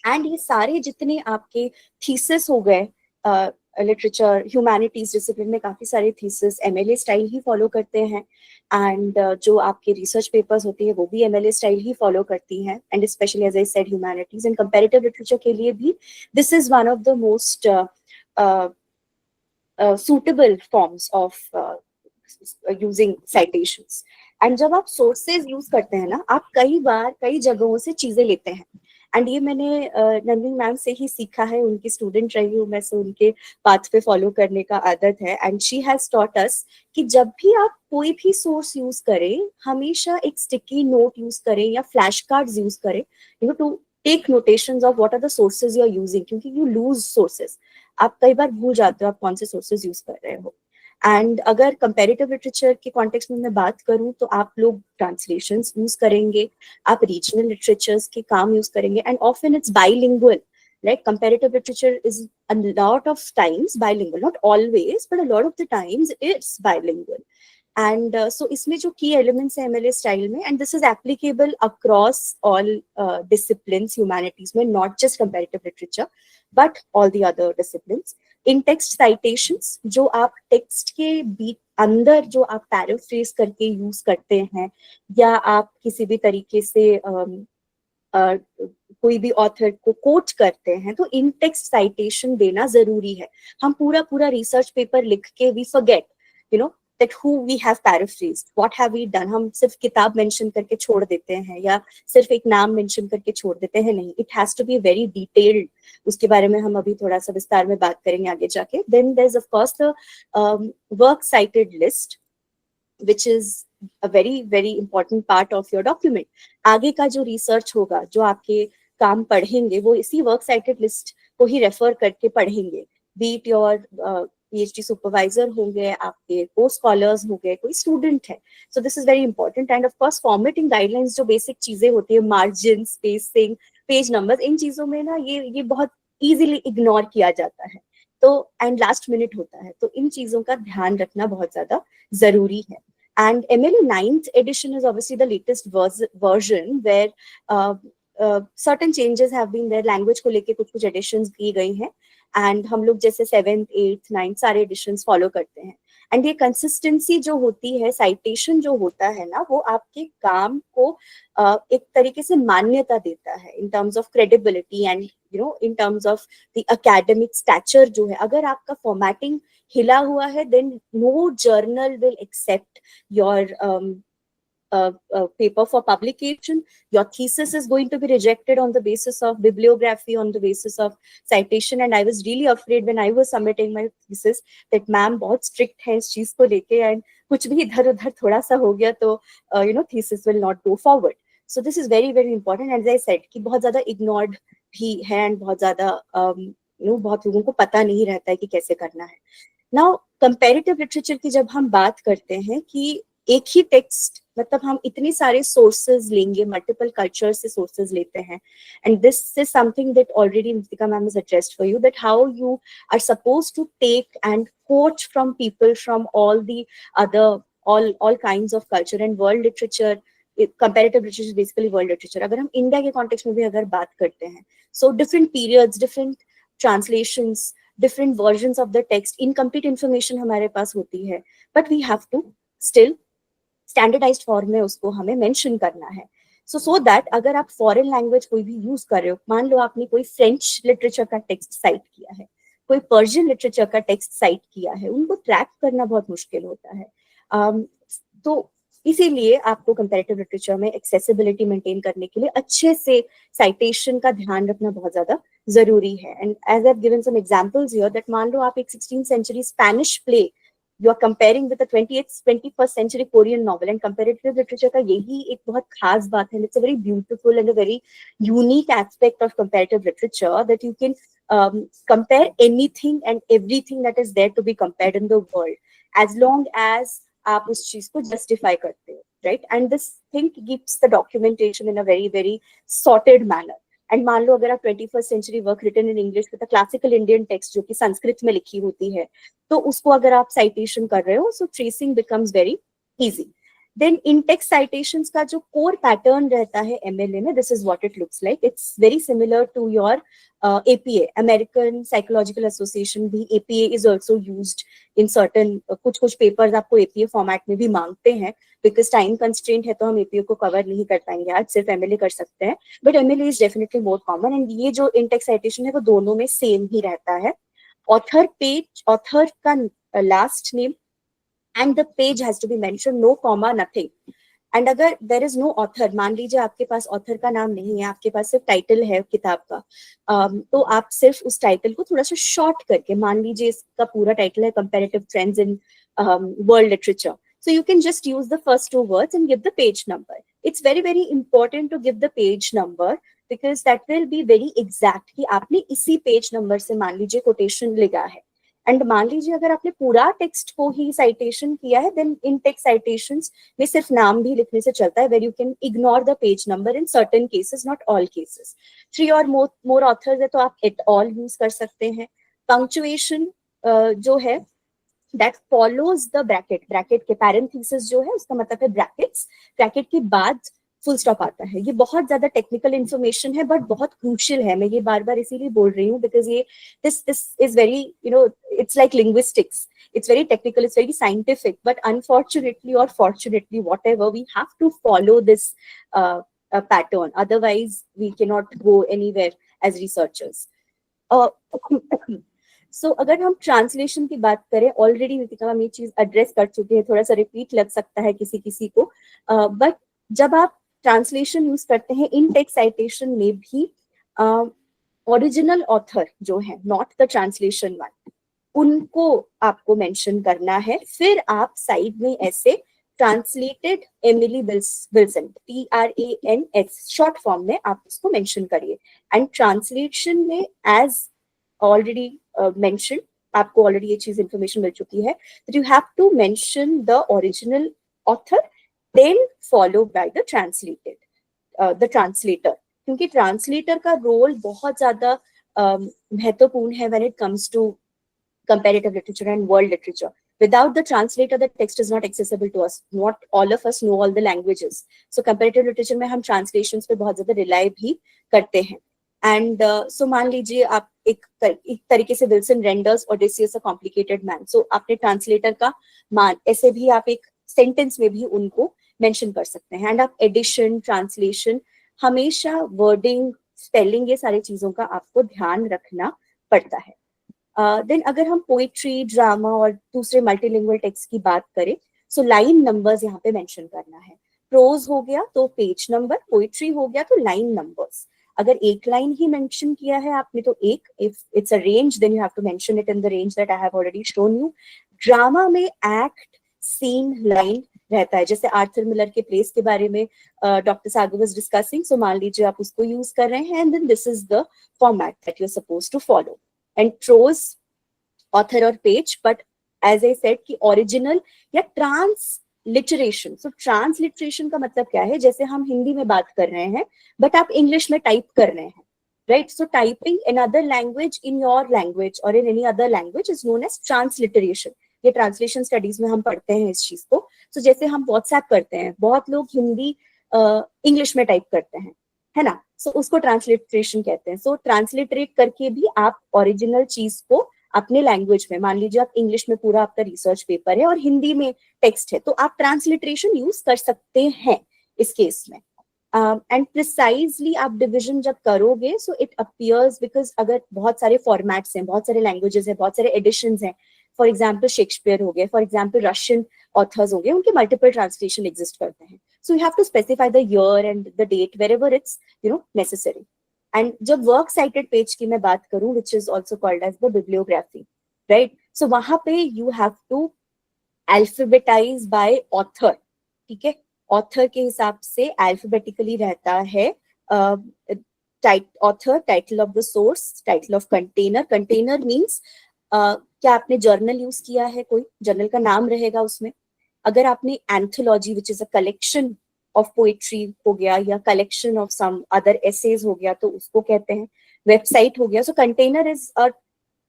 एंड ये सारे जितने आपके थीसिस हो गए, लिटरेचर ह्यूमैनिटीज डिसिप्लिन में काफी सारे थीसिस एमएलए स्टाइल ही फॉलो करते हैं, एंड जो आपके रिसर्च पेपर्स होती है वो भी एमएलए स्टाइल ही फॉलो करती हैं. And specially as I said humanities and comparative literature के लिए भी this is one of the most suitable forms of using citations. And जब आप sources use करते हैं ना, आप कई बार कई जगहों से चीजें लेते हैं, एंड ये मैंने नंदिनी मैम से ही सीखा है, उनकी स्टूडेंट रही हूँ मैं, सो उनके पाथ पे फॉलो करने का आदत है। And she has taught us कि जब भी आप कोई भी सोर्स यूज करें, हमेशा एक स्टिकी नोट यूज करें या फ्लैश कार्ड्स यूज करें, to take notations of what are the sources you are using, क्योंकि यू लूज सोर्सेज, आप कई बार भूल जाते हो आप कौन से सोर्सेज यूज कर रहे हो। एंड अगर कंपेरेटिव लिटरेचर के कॉन्टेक्स्ट में मैं बात करूं तो आप लोग ट्रांसलेशंस यूज करेंगे, आप रीजनल लिटरेचर्स के काम यूज करेंगे, and often it's bilingual, like comparative literature is a lot of times bilingual, not always but a lot of the times it's bilingual. And so इसमें जो key elements है MLA style में, and this is applicable across all disciplines humanities में, not just comparative literature but all the other disciplines. In text citations, जो आप text के बीच अंदर जो आप paraphrase करके यूज करते हैं, या आप किसी भी तरीके से कोई भी ऑथर को कोट करते हैं, तो इन टेक्स्ट साइटेशन देना जरूरी है। हम पूरा पूरा रिसर्च पेपर लिख के we forget that who we have paraphrased, what have we done, हम सिर्फ किताब मेंशन करके छोड़ देते हैं या सिर्फ एक नाम मेंशन करके छोड़ देते हैं, नहीं, it has to be very detailed. उसके बारे में हम अभी थोड़ा सा विस्तार में बात करेंगे आगे जाके। Then there is of course the work cited list, which is a very very important part of your document. आगे का जो रिसर्च होगा, जो आपके काम पढ़ेंगे, वो इसी वर्क साइटेड लिस्ट को ही रेफर करके पढ़ेंगे। बीट योर PhD सुपरवाइजर होंगे, आपके पोस्ट स्कॉलर्स होंगे, कोई स्टूडेंट है। So this is very important. End of course formatting guidelines, जो बेसिक चीजें होती है, मार्जिन, स्पेसिंग, पेज नंबर्स, इन चीजों में ना ये बहुत इजीली इग्नोर किया जाता है, तो एंड लास्ट मिनट होता है, तो इन चीजों का ध्यान रखना बहुत ज्यादा जरूरी है। And MLA 9th edition is obviously the latest version where certain changes have been there. Language को लेके कुछ editions की गई हैं, and हम लोग जैसे 7th, 8th, 9th सारे editions follow करते हैं। And ये consistency जो होती है, citation जो होता है ना, वो आपके काम को एक तरीके से मान्यता देता है in terms of credibility and in terms of the academic stature जो है। अगर आपका formatting हिला हुआ है, then no journal will accept your paper for publication. Your thesis is going to be rejected on the basis of bibliography, on the basis of citation. And I was really afraid when I was submitting my thesis that ma'am बहुत strict है इस चीज को लेके, and कुछ भी इधर उधर थोड़ा सा हो गया तो thesis will not go forward. So this is very very important. As I said कि बहुत ज्यादा ignored भी है, and बहुत ज्यादा बहुत लोगों को पता नहीं रहता है कि कैसे करना है। नाउ कंपैरेटिव लिटरेचर की जब हम बात करते हैं कि एक ही टेक्स्ट, मतलब हम इतने सारे सोर्सेज लेंगे, मल्टीपल कल्चर से सोर्सेज लेते हैं, and this is something that already Nitika ma'am is addressed for you, that how you are supposed to take and quote from people from all the other all kinds of culture and world literature. Comparative literature is basically world literature. अगर हम India के context में भी अगर बात करते हैं, so different periods, different translations, different versions of the text, incomplete information हमारे पास होती है, but we have to still standardized form में उसको हमें मेंशन करना है। सो दैट अगर आप फॉरेन लैंग्वेज कोई भी यूज कर रहे हो, मान लो आपने कोई फ्रेंच लिटरेचर का टेक्स्ट साइट किया है, कोई पर्शियन लिटरेचर का टेक्स्ट साइट किया है, उनको ट्रैक करना बहुत मुश्किल होता है। तो इसीलिए आपको कंपैरेटिव लिटरेचर में एक्सेसिबिलिटी मेंटेन करने के लिए अच्छे से साइटेशन का ध्यान रखना बहुत ज्यादा जरूरी है। And as I have given some examples here, that मान लो आप एक 16th century Spanish play you are comparing with a 21st century Korean novel, and comparative literature का यही एक बहुत खास बात है, it's a very beautiful and a very unique aspect of comparative literature, that you can compare anything and everything that is there to be compared in the world, as long as आप उस चीज को justify करते हो, right? And this thing keeps the documentation in a very very sorted manner. And मान लो अगर आप 21st century work written in English with classical Indian text जो कि संस्कृत में लिखी होती है, तो उसको अगर आप साइटेशन कर रहे हो, so tracing becomes very easy. Then in text citations का जो कोर पैटर्न रहता है एमएलए में, this is what it looks like. It's very similar to your APA, American Psychological Association भी APA is also used in certain, कुछ papers आपको APA format में भी मांगते हैं, बिकॉज टाइम कंस्ट्रेंट है तो हम APA को कवर नहीं कर पाएंगे आज, सिर्फ MLA कर सकते हैं, but MLA is definitely more common. And ये जो इंटेक्स साइटेशन है वो दोनों में सेम ही रहता है। ऑथर पेज, ऑथर का last name and the page has to be mention, no comma, nothing. And अगर देर इज नो ऑथर, मान लीजिए आपके पास ऑथर का नाम नहीं है, आपके पास सिर्फ टाइटल है किताब का, तो आप सिर्फ उस टाइटल को थोड़ा सा शॉर्ट करके, मान लीजिए इसका पूरा टाइटल है comparative trends in world literature, so you can just use the first two words and give the page number. It's very very important to give the page number because that will be very exact कि आपने इसी page number से मान लीजिए quotation लिखा है. And मान लीजिए अगर आपने पूरा टेक्स्ट को ही साइटेशन किया है, देन इन टेक्स्ट साइटेशंस में सिर्फ नाम भी लिखने से चलता है, where you can ignore the page number in certain cases, not all cases. 3 और मोर ऑथर्स है तो आप एट ऑल यूज कर सकते हैं. पंक्चुएशन जो है that follows the bracket, bracket के पैरेंथेसिस जो है उसका मतलब है ब्रैकेट्स, ब्रैकेट के बाद फुल स्टॉप आता है. ये बहुत ज्यादा टेक्निकल इन्फॉर्मेशन है बट बहुत क्रूशियल है. मैं ये बार बार इसीलिए बोल रही हूँ बिकॉज ये this is very it's like linguistics, it's very technical, it's very scientific, but unfortunately or fortunately whatever, we have to follow this pattern, otherwise we cannot go anywhere as researchers. So, अगर हम translation की बात करें, already Nitika ma'am ये चीज address कर चुके हैं, थोड़ा सा रिपीट लग सकता है किसी किसी को, बट जब आप ट्रांसलेशन यूज करते हैं इन टेक्स्ट साइटेशन में भी ओरिजिनल ऑथर जो है, नॉट द ट्रांसलेशन वन, उनको आपको मेंशन करना है. फिर आप साइड में ऐसे translated Emily Wilson, TRANS short form में आप उसको मेंशन करिए. एंड ट्रांसलेशन में एज ऑलरेडी mentioned, आपको ऑलरेडी ये चीज इंफॉर्मेशन मिल चुकी है, that you have to mention the original author, then followed by the translator, क्योंकि ट्रांसलेटर का रोल बहुत ज्यादा महत्वपूर्ण है when it comes to comparative literature and world literature. Without the translator, the text is not accessible to us. Not all of us know all the languages. So comparative literature में हम translations पे बहुत ज्यादा rely भी करते हैं. And so मान लीजिए आप एक तरीके से Wilson renders Odysseus a complicated man, so आपने ट्रांसलेटर का मान ऐसे भी आप एक सेंटेंस में भी उनको मेंशन कर सकते हैं. एंड आप एडिशन, ट्रांसलेशन, हमेशा वर्डिंग, स्पेलिंग, ये सारी चीजों का आपको ध्यान रखना पड़ता है. देन अगर हम पोइट्री, ड्रामा और दूसरे मल्टीलिंगुअल टेक्स्ट की बात करें, सो लाइन नंबर्स यहाँ पे मेंशन करना है. प्रोज हो गया तो पेज नंबर, पोइट्री हो गया तो लाइन नंबर्स. अगर एक लाइन ही मेंशन किया है आपने तो एक, if it's a range then you have to mention it in the range that I have already shown you. Drama में एक्ट, सीन, लाइन रहता है. जैसे आर्थर मिलर के प्लेस के बारे में doctor Sagar was discussing, so मान लीजिए आप उसको यूज कर रहे हैं and then this is the format that you are supposed to follow. And prose, author और page, but as I said कि ओरिजिनल या ट्रांसलिटरेशन. सो ट्रांसलिटरेशन का मतलब क्या है, जैसे हम हिंदी में बात कर रहे हैं बट आप इंग्लिश में टाइप कर रहे हैं, right? So typing another language in your language or in any other language is known as transliteration. ये ट्रांसलेशन स्टडीज में हम पढ़ते हैं इस चीज को. सो जैसे हम व्हाट्सएप करते हैं, बहुत लोग हिंदी इंग्लिश में टाइप करते हैं, है ना? सो उसको ट्रांसलिटरेशन कहते हैं. सो ट्रांसलिटरेट करके भी आप ओरिजिनल चीज को अपने लैंग्वेज में, मान लीजिए आप इंग्लिश में पूरा आपका रिसर्च पेपर है और हिंदी में टेक्स्ट है, तो आप ट्रांसलिटरेशन यूज कर सकते हैं इस केस में. एंड प्रिसाइजली आप डिविजन जब करोगे, सो इट अपीयर्स, बिकॉज अगर बहुत सारे फॉर्मेट्स हैं, बहुत सारे लैंग्वेजेस हैं, बहुत सारे एडिशंस हैं, फॉर एग्जाम्पल शेक्सपियर हो गए, फॉर एग्जाम्पल रशियन ऑथर्स हो गए, उनके मल्टीपल ट्रांसलेशन एग्जिस्ट करते हैं. So you have to specify the year and the date wherever it's necessary. And जब वर्क साइटेड पेज की मैं बात करूं, which is also called as the bibliography, right? So वहां पे you have to alphabetize by author, ठीक है? Author के हिसाब से अल्फाबेटिकली रहता है author, title of the source, title of container. Container means क्या आपने जर्नल यूज किया है, कोई जर्नल का नाम रहेगा उसमें. अगर आपने anthology which is a collection of poetry हो गया या collection of some other essays हो गया तो उसको कहते हैं. वेबसाइट हो गया. So container is a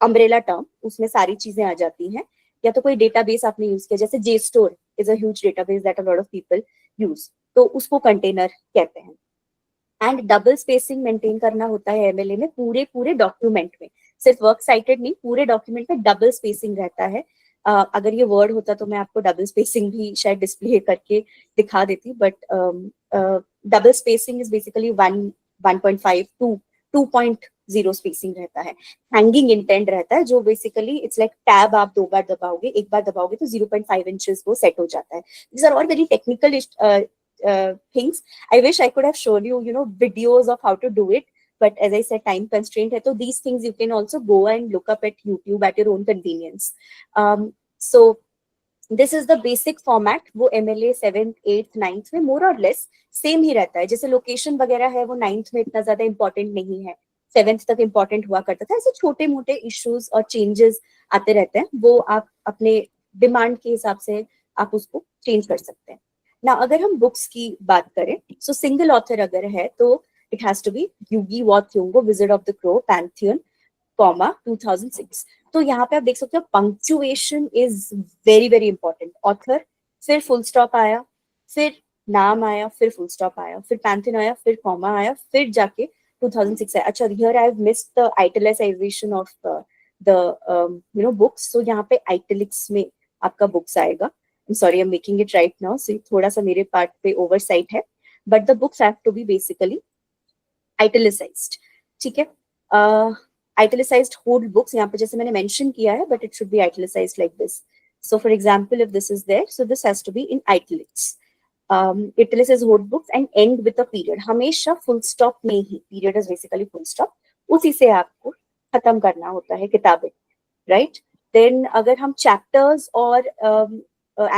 umbrella term, उसमें सारी चीजें आ जाती हैं. या तो कोई डेटाबेस आपने यूज किया, जैसे JSTOR is a huge database that a lot of people use, तो उसको कंटेनर कहते हैं. एंड डबल स्पेसिंग मेंटेन करना होता है एमएलए में, पूरे डॉक्यूमेंट में, सिर्फ वर्क साइटेड नहीं, पूरे डॉक्यूमेंट में डबल स्पेसिंग रहता है. अगर ये वर्ड होता तो मैं आपको डबल स्पेसिंग भी शायद डिस्प्ले करके दिखा देती, but double spacing is basically 1.5 to 2.0 spacing रहता है. हैंगिंग इंटेंड रहता है, जो बेसिकली इट्स लाइक टैब, आप 2 बार दबाओगे, एक बार दबाओगे तो 0.5 इंचेस वो सेट हो जाता है. This are all very technical things. I wish I could have shown you, videos of how to do it. But as I said, time constraint hai. So these things you can also go and look up at YouTube at your own convenience. So this is the basic format. वो MLA 7th 8th 9th में मोर और less same ही रहता है. जैसे location वगैरह है वो 9th में इतना ज्यादा इंपॉर्टेंट नहीं है, 7th तक इंपॉर्टेंट हुआ करता था. ऐसे छोटे मोटे इश्यूज और चेंजेस आते रहते हैं, वो आप अपने डिमांड के हिसाब से आप उसको चेंज कर सकते हैं. ना अगर हम बुक्स की बात करें, सो सिंगल ऑथर अगर है तो इट हैज टू बी यूगी wa Thiong'o, Wizard of the Crow, Pantheon, 2006. तो यहाँ पे आप देख सकते हो punctuation is very very important. Author, फिर फुल स्टॉप आया, फिर नाम आया, फिर फुल स्टॉप आया, फिर पैंथियन आया, फिर कॉमा आया, फिर जाके 2006 आया. अच्छा, here I have missed the italicization of the books. So यहाँ पे आइटलिक्स में आपका बुक्स आएगा. I am sorry, I am making it right now, so थोड़ा सा मेरे पार्ट पे ओवरसाइट है, but the books have to be basically italicized. ठीक है, italicized whole books यहाँ पे जैसे मैंने mention किया है, but it should be italicized like this. So for example, if this is there, so this has to be in italics. Italicized whole books and end with a period. हमेशा full stop में ही, period is basically full stop, उसी से आपको खत्म करना होता है किताबें, right? Then अगर हम chapters और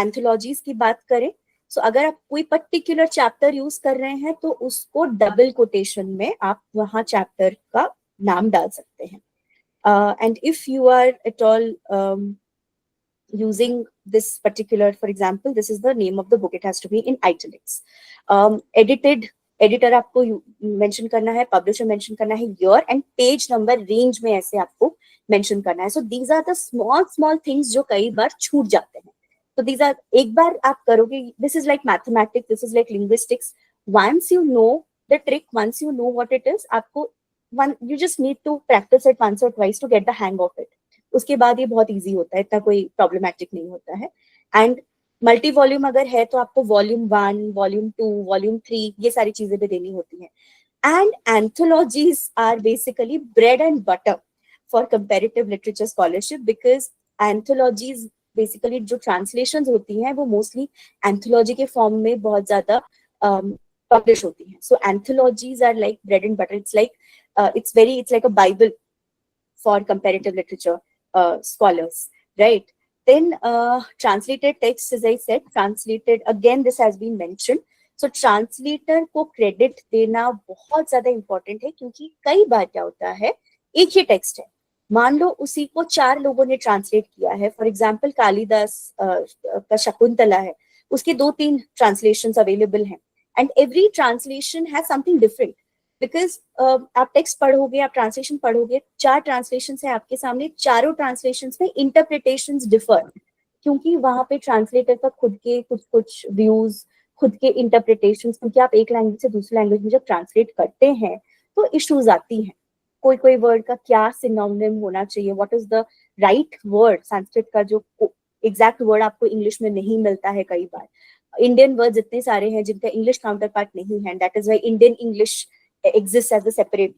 anthologies की बात करें, so अगर आप कोई पर्टिकुलर चैप्टर यूज कर रहे हैं तो उसको डबल कोटेशन में आप वहां चैप्टर का नाम डाल सकते हैं. And if you are at all using this particular, for example, this is the name of the book, it has to be in italics. Editor आपको mention करना है, publisher mention करना है, year and page number range में ऐसे आपको mention करना है. So these are the small things जो कई बार छूट जाते हैं. So these are, एक बार आप करोगे, this is like mathematics, this is like linguistics. Once you know the trick, once you know what it is, आपको you just need to practice it once or twice to get the hang of it. उसके बाद ये बहुत easy होता है, इतना कोई problematic नहीं होता है. And मल्टी वॉल्यूम अगर है तो आपको वॉल्यूम 1, वॉल्यूम 2, वॉल्यूम 3 ये सारी चीजें भी देनी होती हैं. And anthologies are basically bread and butter for comparative literature scholarship, because anthologies basically जो ट्रांसलेशंस होती हैं वो मोस्टली एंथोलॉजी के फॉर्म में बहुत ज्यादा पब्लिश होती हैं. So anthologies are like bread and butter. It's like it's like a Bible for comparative literature scholars, right? Then translated text, as I said, translated, again this has been mentioned. So translator को credit देना बहुत ज्यादा important है, क्योंकि कई बार क्या होता है, एक ही टेक्स्ट है, मान लो उसी को 4 लोगों ने ट्रांसलेट किया है. फॉर एग्जाम्पल कालिदास का शकुंतला है, उसके 2-3 ट्रांसलेशंस अवेलेबल हैं, and every translation has something different. Because आप टेक्स्ट पढ़ोगे, आप ट्रांसलेशन पढ़ोगे, 4 ट्रांसलेशन है आपके सामने, चारों ट्रांसलेशन में इंटरप्रिटेशंस डिफर, क्योंकि वहां पे ट्रांसलेटर का खुद के कुछ व्यूज, खुद के इंटरप्रिटेशंस, क्योंकि आप एक लैंग्वेज से दूसरी लैंग्वेज में जब ट्रांसलेट करते हैं तो इश्यूज आती हैं. कोई वर्ड का क्या सिनोनिम होना चाहिए, what is the right word. Sanskrit का जो एग्जैक्ट वर्ड आपको इंग्लिश में नहीं मिलता है कई बार. इंडियन वर्ड्स इतने सारे हैं जिनका इंग्लिश काउंटर पार्ट नहीं है. That is why Indian English exists as a separate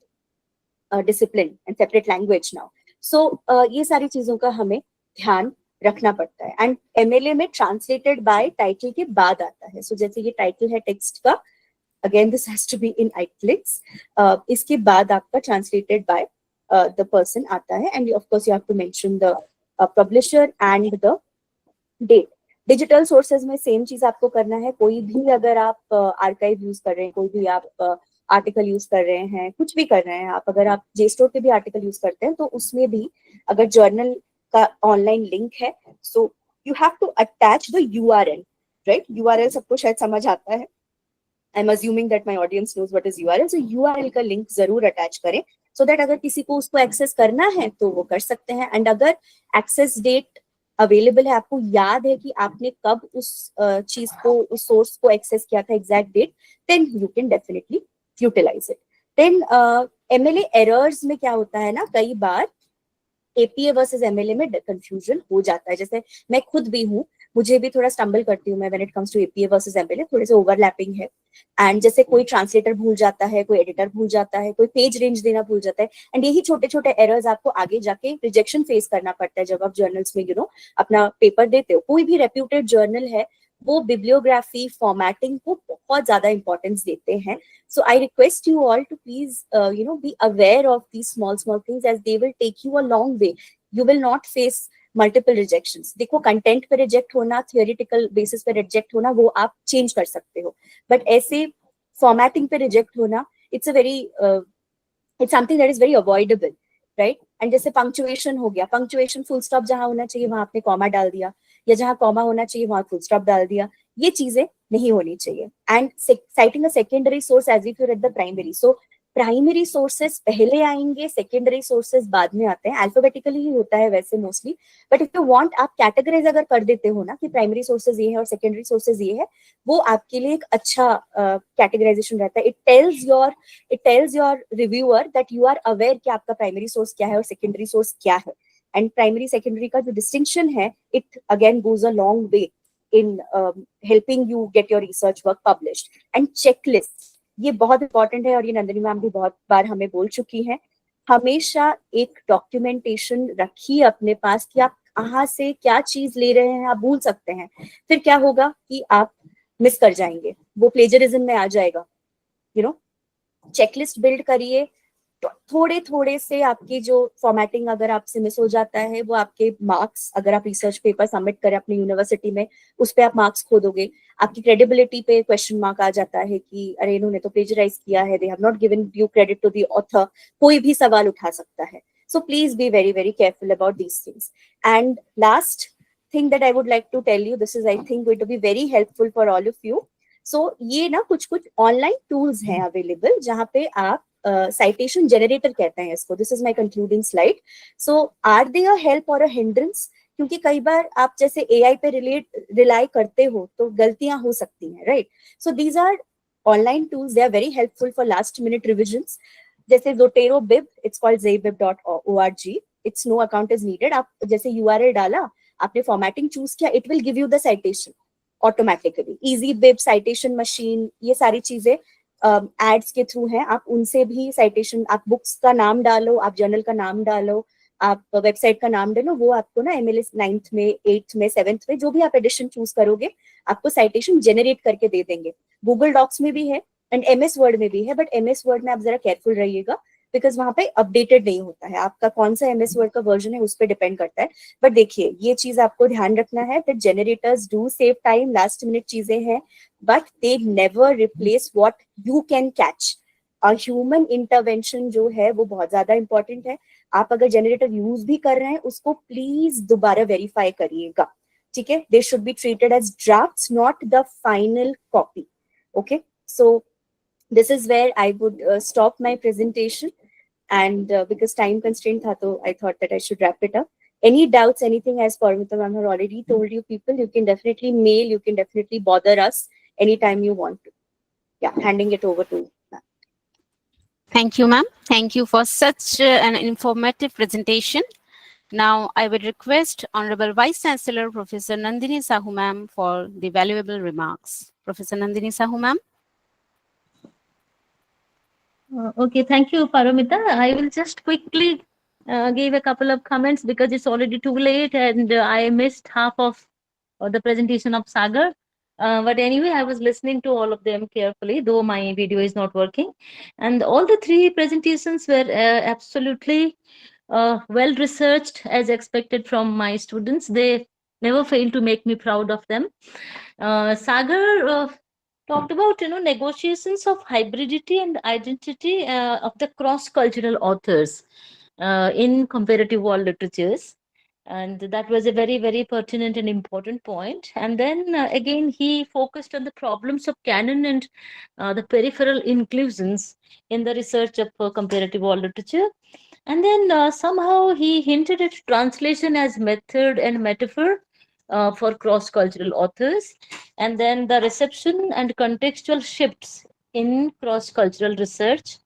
discipline and separate language now. So ये सारी चीजों का हमें ध्यान रखना पड़ता है. एंड MLA में translated by टाइटल के बाद आता है. So जैसे ये टाइटल है टेक्स्ट का, again this has to be in italics. इसके बाद आपका translated by the person आता है, and of course you have to mention the publisher and the date. Digital sources में सेम चीज आपको करना है. कोई भी अगर आप आर्काइव यूज कर रहे हैं, कोई भी आप आर्टिकल यूज कर रहे हैं, कुछ भी कर रहे हैं आप, अगर आप JSTOR के भी आर्टिकल यूज करते हैं तो उसमें भी अगर जर्नल का ऑनलाइन लिंक है, so you have to attach the URL, right? URL सबको शायद समझ आता है. I am assuming that my audience knows what is URL. So URL का लिंक जरूर अटैच करें, सो दैट अगर किसी को उसको एक्सेस करना है तो वो कर सकते हैं. एंड अगर एक्सेस डेट अवेलेबल है, आपको याद है कि आपने कब उस चीज को, उस सोर्स को एक्सेस किया था, exact date, then you can definitely utilise it. Then MLA errors में क्या होता है ना, कई बार APA वर्सेस MLA में कंफ्यूजन हो जाता है. जैसे मैं खुद भी हूँ, मुझे भी थोड़ा स्टम्बल करती हूँ मैं when it comes to APA versus MLA, थोड़े से ओवरलैपिंग है. एंड जैसे कोई ट्रांसलेटर भूल जाता है, कोई एडिटर भूल जाता है, कोई पेज रेंज देना भूल जाता है, एंड यही छोटे छोटे एरर्स आपको आगे जाके रिजेक्शन फेस करना पड़ता है जब आप जर्नल्स में अपना पेपर देते हो. कोई भी रेप्यूटेड जर्नल है वो बिब्लियोग्राफी फॉर्मेटिंग को बहुत ज्यादा इंपॉर्टेंस देते हैं. So I request you all to please, be aware of these small things, as they will take you a long way. You will not face multiple rejections. देखो, content पे reject होना, theoretical basis पे reject होना, वो आप change कर सकते हो. बट ऐसे फॉर्मेटिंग पे रिजेक्ट होना, it's something that is very avoidable, right. And जैसे पंक्चुएशन हो गया, पंक्चुएशन फुल स्टॉप जहां होना चाहिए वहां आपने कॉमा डाल दिया, या जहां कॉमा होना चाहिए वहां फुल स्टॉप डाल दिया. ये चीजें नहीं होनी चाहिए. And citing a secondary source as if you read the primary. So primary sources पहले आएंगे, सेकेंडरी सोर्सेस बाद में आते हैं. अल्फाबेटिकली ही होता है वैसे mostly. But if you want, आप कैटेगराइज अगर कर देते हो ना कि प्राइमरी सोर्सेज ये है और सेकेंडरी सोर्सेज ये है, वो आपके लिए एक अच्छा कैटेगराइजेशन रहता है. It tells your reviewer that you are aware कि आपका प्राइमरी सोर्स क्या है और सेकेंडरी सोर्स क्या है. एंड प्राइमरी सेकेंडरी का जो डिस्टिंक्शन है, it again goes a long way in helping you get your research work published. And checklist, ये बहुत इंपॉर्टेंट है, और ये नंदिनी मैम भी बहुत बार हमें बोल चुकी हैं. हमेशा एक डॉक्यूमेंटेशन रखिए अपने पास कि आप कहाँ से क्या चीज ले रहे हैं, आप भूल सकते हैं. फिर क्या होगा कि आप मिस कर जाएंगे, वो प्लेजरिज्म में आ जाएगा. चेकलिस्ट बिल्ड करिए. थोड़े थोड़े से आपकी जो फॉर्मेटिंग अगर आपसे मिस हो जाता है, वो आपके मार्क्स, अगर आप रिसर्च पेपर सबमिट करें अपनी यूनिवर्सिटी में, उस पर आप मार्क्स खो दोगे. आपकी क्रेडिबिलिटी पे क्वेश्चन मार्क आ जाता है कि अरे इन्होंने तो प्लेजराइज किया है, they have not given due credit to the author. कोई भी सवाल उठा सकता है. So please be very very careful about these things. And last thing that I would like to tell you, this is I think going to be very helpful for all of you. So ये ना कुछ online tools हैं available, जहाँ पे आप citation generator कहते हैं इसको. This is my concluding slide. So are they a help or a hindrance? क्योंकि कई बार आप जैसे AI पे रिलाई करते हो तो गलतियां हो सकती हैं, right? So these are online tools. They are very helpful for last minute revisions. जैसे Zotero Bib, it's called zaybib.org. It's no account is needed. आप जैसे URL डाला, आपने फॉर्मेटिंग चूज किया, it will give you the citation automatically. Easy bib, citation machine, ये सारी चीजें ads के थ्रू हैं. आप उनसे भी साइटेशन, आप बुक्स का नाम डालो, आप जर्नल का नाम डालो, आप वेबसाइट का नाम डालो, वो आपको ना MLS 9th में, 8th में, 7th में, जो भी आप एडिशन चूज करोगे, आपको साइटेशन जेनरेट करके दे देंगे. गूगल डॉक्स में भी है एंड MS वर्ड में भी है. बट MS वर्ड में आप जरा केयरफुल रहिएगा, बिकॉज वहां पे अपडेटेड नहीं होता है. आपका कौन सा MS वर्ड का वर्जन है उस पर डिपेंड करता है. बट देखिए, ये चीज आपको ध्यान रखना है that generators do save time, last minute चीजें हैं, but they never replace what you can catch. Human intervention जो है वो बहुत ज्यादा इंपॉर्टेंट है. आप अगर जनरेटर यूज भी कर रहे हैं, उसको प्लीज दोबारा वेरीफाई करिएगा, ठीक है. They should be treated as drafts, not the final copy. Okay, so this is where I would stop my presentation, and because time constraint tha, so I thought that I should wrap it up. Any doubts, anything, as Paramita ma'am have already told you people, you can definitely mail, you can definitely bother us anytime you want to. Yeah, handing it over to ma'am. Thank you, ma'am. Thank you for such an informative presentation. Now, I would request Honorable Vice Chancellor Professor Nandini Sahu ma'am for the valuable remarks. Professor Nandini Sahu ma'am. Okay, thank you, Paramita. I will just quickly give a couple of comments because it's already too late and I missed half of the presentation of Sagar. But anyway, I was listening to all of them carefully, though my video is not working. And all the three presentations were absolutely well researched, as expected from my students. They never fail to make me proud of them. Sagar talked about negotiations of hybridity and identity of the cross-cultural authors in comparative world literatures, and that was a very very pertinent and important point. And then again he focused on the problems of canon and the peripheral inclusions in the research of comparative world literature. And then somehow he hinted at translation as method and metaphor for cross-cultural authors, and then the reception and contextual shifts in cross-cultural research.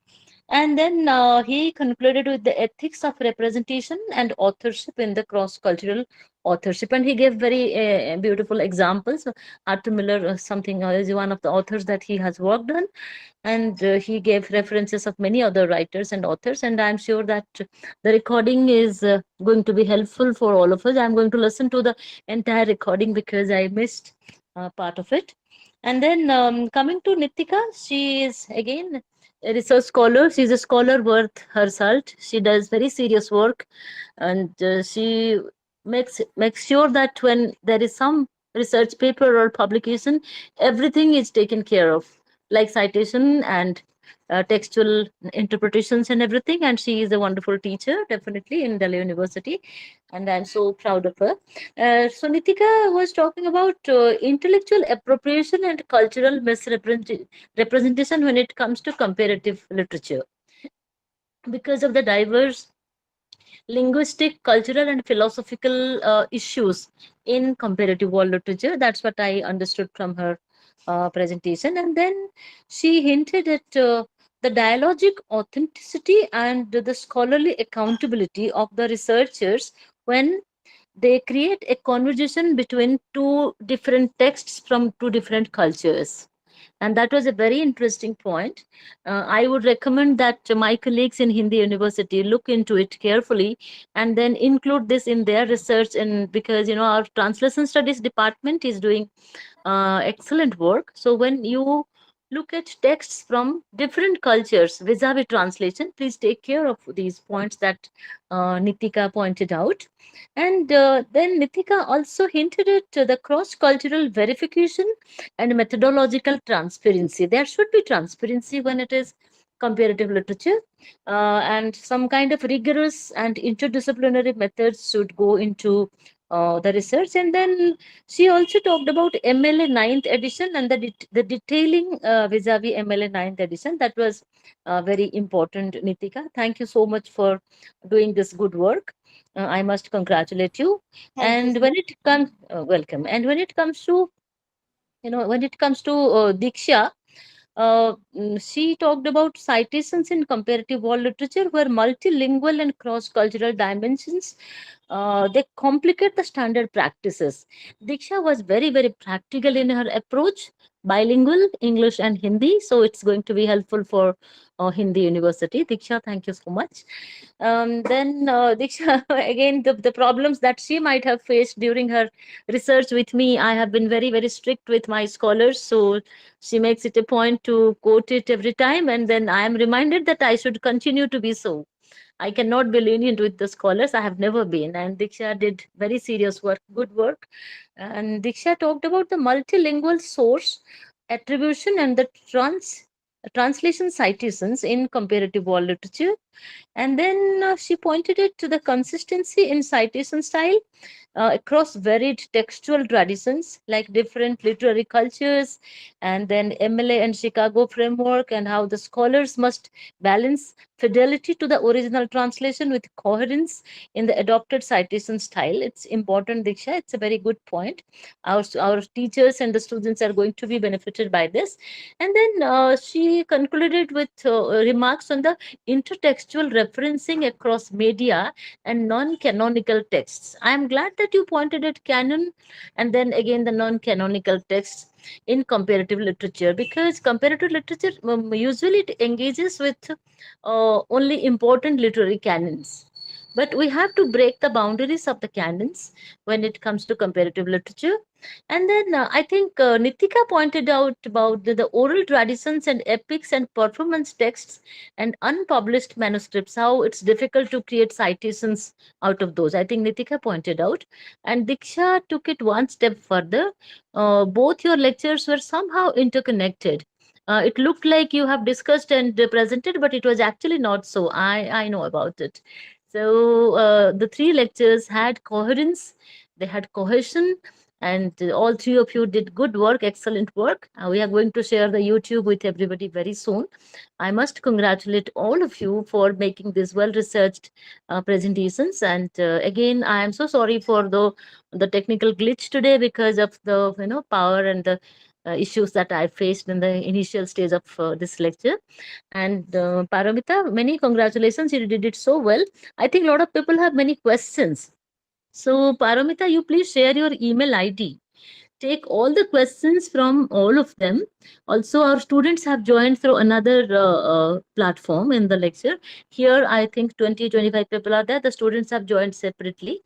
And then he concluded with the ethics of representation and authorship in the cross-cultural authorship. And he gave very beautiful examples. Arthur Miller, something is one of the authors that he has worked on. And he gave references of many other writers and authors. And I'm sure that the recording is going to be helpful for all of us. I'm going to listen to the entire recording because I missed part of it. And then coming to Nitika, she is again a research scholar. She's a scholar worth her salt. She does very serious work, and she makes sure that when there is some research paper or publication, everything is taken care of, like citation and textual interpretations and everything. And she is a wonderful teacher, definitely, in Delhi University, and I'm so proud of her. So Nitika was talking about intellectual appropriation and cultural misrepresentation when it comes to comparative literature. Because of the diverse linguistic, cultural, and philosophical issues in comparative world literature. That's what I understood from her presentation. And then she hinted at the dialogic authenticity and the scholarly accountability of the researchers when they create a conversation between two different texts from two different cultures. And that was a very interesting point. I would recommend that my colleagues in Hindi University look into it carefully and then include this in their research. And because our translation studies department is doing excellent work. So when you look at texts from different cultures vis-a-vis translation, please take care of these points that Nitika pointed out. And then Nitika also hinted at the cross-cultural verification and methodological transparency. There should be transparency when it is comparative literature, and some kind of rigorous and interdisciplinary methods should go into the research. And then she also talked about MLA ninth edition and the detailing vis-a-vis MLA ninth edition. That was very important, Nitika. Thank you so much for doing this good work. I must congratulate you. Thank you. And when it comes, welcome. And when it comes to Diksha, she talked about citations in comparative world literature where multilingual and cross-cultural dimensions they complicate the standard practices. Diksha was very, very practical in her approach, bilingual, English and Hindi. So it's going to be helpful for Hindi University. Diksha, thank you so much. Then Diksha, again, the problems that she might have faced during her research with me, I have been very, very strict with my scholars. So she makes it a point to quote it every time. And then I am reminded that I should continue to be so. I cannot be lenient with the scholars. I have never been. And Diksha did very serious work, good work. And Diksha talked about the multilingual source attribution and the translation citations in comparative world literature. And then she pointed it to the consistency in citation style across varied textual traditions like different literary cultures, and then MLA and Chicago framework, and how the scholars must balance fidelity to the original translation with coherence in the adopted citation style. It's important, Diksha. It's a very good point. Our teachers and the students are going to be benefited by this. And then she concluded with remarks on the intertextual referencing across media and non-canonical texts. I am glad that you pointed at canon and then again the non-canonical texts in comparative literature, because comparative literature usually it engages with only important literary canons. But we have to break the boundaries of the canons when it comes to comparative literature. And then I think Nitika pointed out about the oral traditions and epics and performance texts and unpublished manuscripts, how it's difficult to create citations out of those. I think Nitika pointed out. And Diksha took it one step further. Both your lectures were somehow interconnected. It looked like you have discussed and presented, but it was actually not so. I know about it. So the three lectures had coherence, they had cohesion, and all three of you did good work, excellent work. We are going to share the YouTube with everybody very soon. I must congratulate all of you for making these well-researched presentations. And again, I am so sorry for the technical glitch today because of the power and the issues that I faced in the initial stage of this lecture. And Paramita, many congratulations. You did it so well. I think a lot of people have many questions. So, Paramita, you please share your email ID take all the questions from all of them. Also, our students have joined through another platform in the lecture. Here, I think 20-25 people are there. The students have joined separately.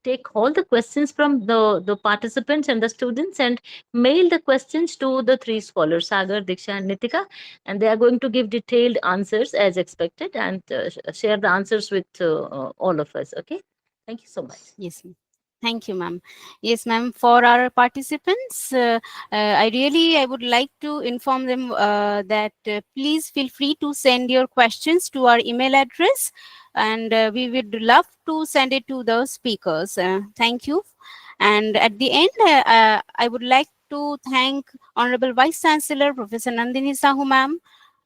Take all the questions from the participants and the students and mail the questions to the three scholars, Sagar, Diksha, and Nitika. And they are going to give detailed answers as expected and share the answers with all of us. Okay. Thank you so much. Yes, ma'am. Thank you, ma'am. Yes, ma'am. For our participants, I would like to inform them that please feel free to send your questions to our email address, and we would love to send it to the speakers. Thank you. And at the end, I would like to thank Honorable Vice Chancellor Professor Nandini Sahu, ma'am,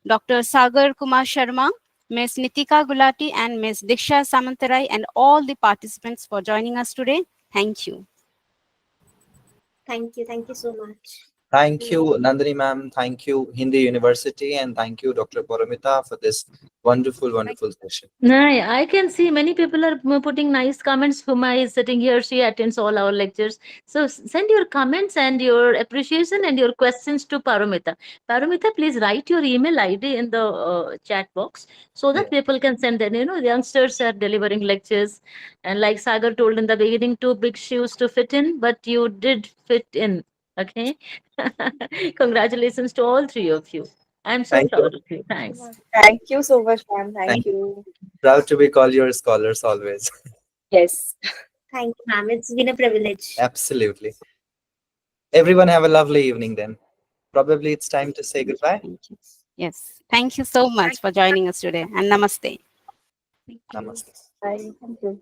Dr. Sagar Kumar Sharma, Ms. Nitika Gulati, and Ms. Dikshya Samantarai, and all the participants for joining us today. Thank you. Thank you. Thank you so much. Thank you, Nandini ma'am. Thank you, Hindi University, and thank you, Dr. Paramita, for this wonderful, wonderful session. I can see many people are putting nice comments. Huma is sitting here. She attends all our lectures. So send your comments and your appreciation and your questions to Paramita. Paramita, please write your email ID in the chat box so that Yeah. people can send them. You know, the youngsters are delivering lectures. And like Sagar told in the beginning, too big shoes to fit in, but you did fit in. Okay. Congratulations to all three of you. I'm so Thank you. proud of you. Thanks. Thank you so much, ma'am. Thank Thank you. you. Proud to be called your scholars always. Yes. Thank you, ma'am. It's been a privilege. Absolutely. Everyone have a lovely evening then. Probably it's time to say goodbye. Thank you. Yes. Thank you so much for joining us today, and namaste. Thank you. Namaste. Bye. Thank you.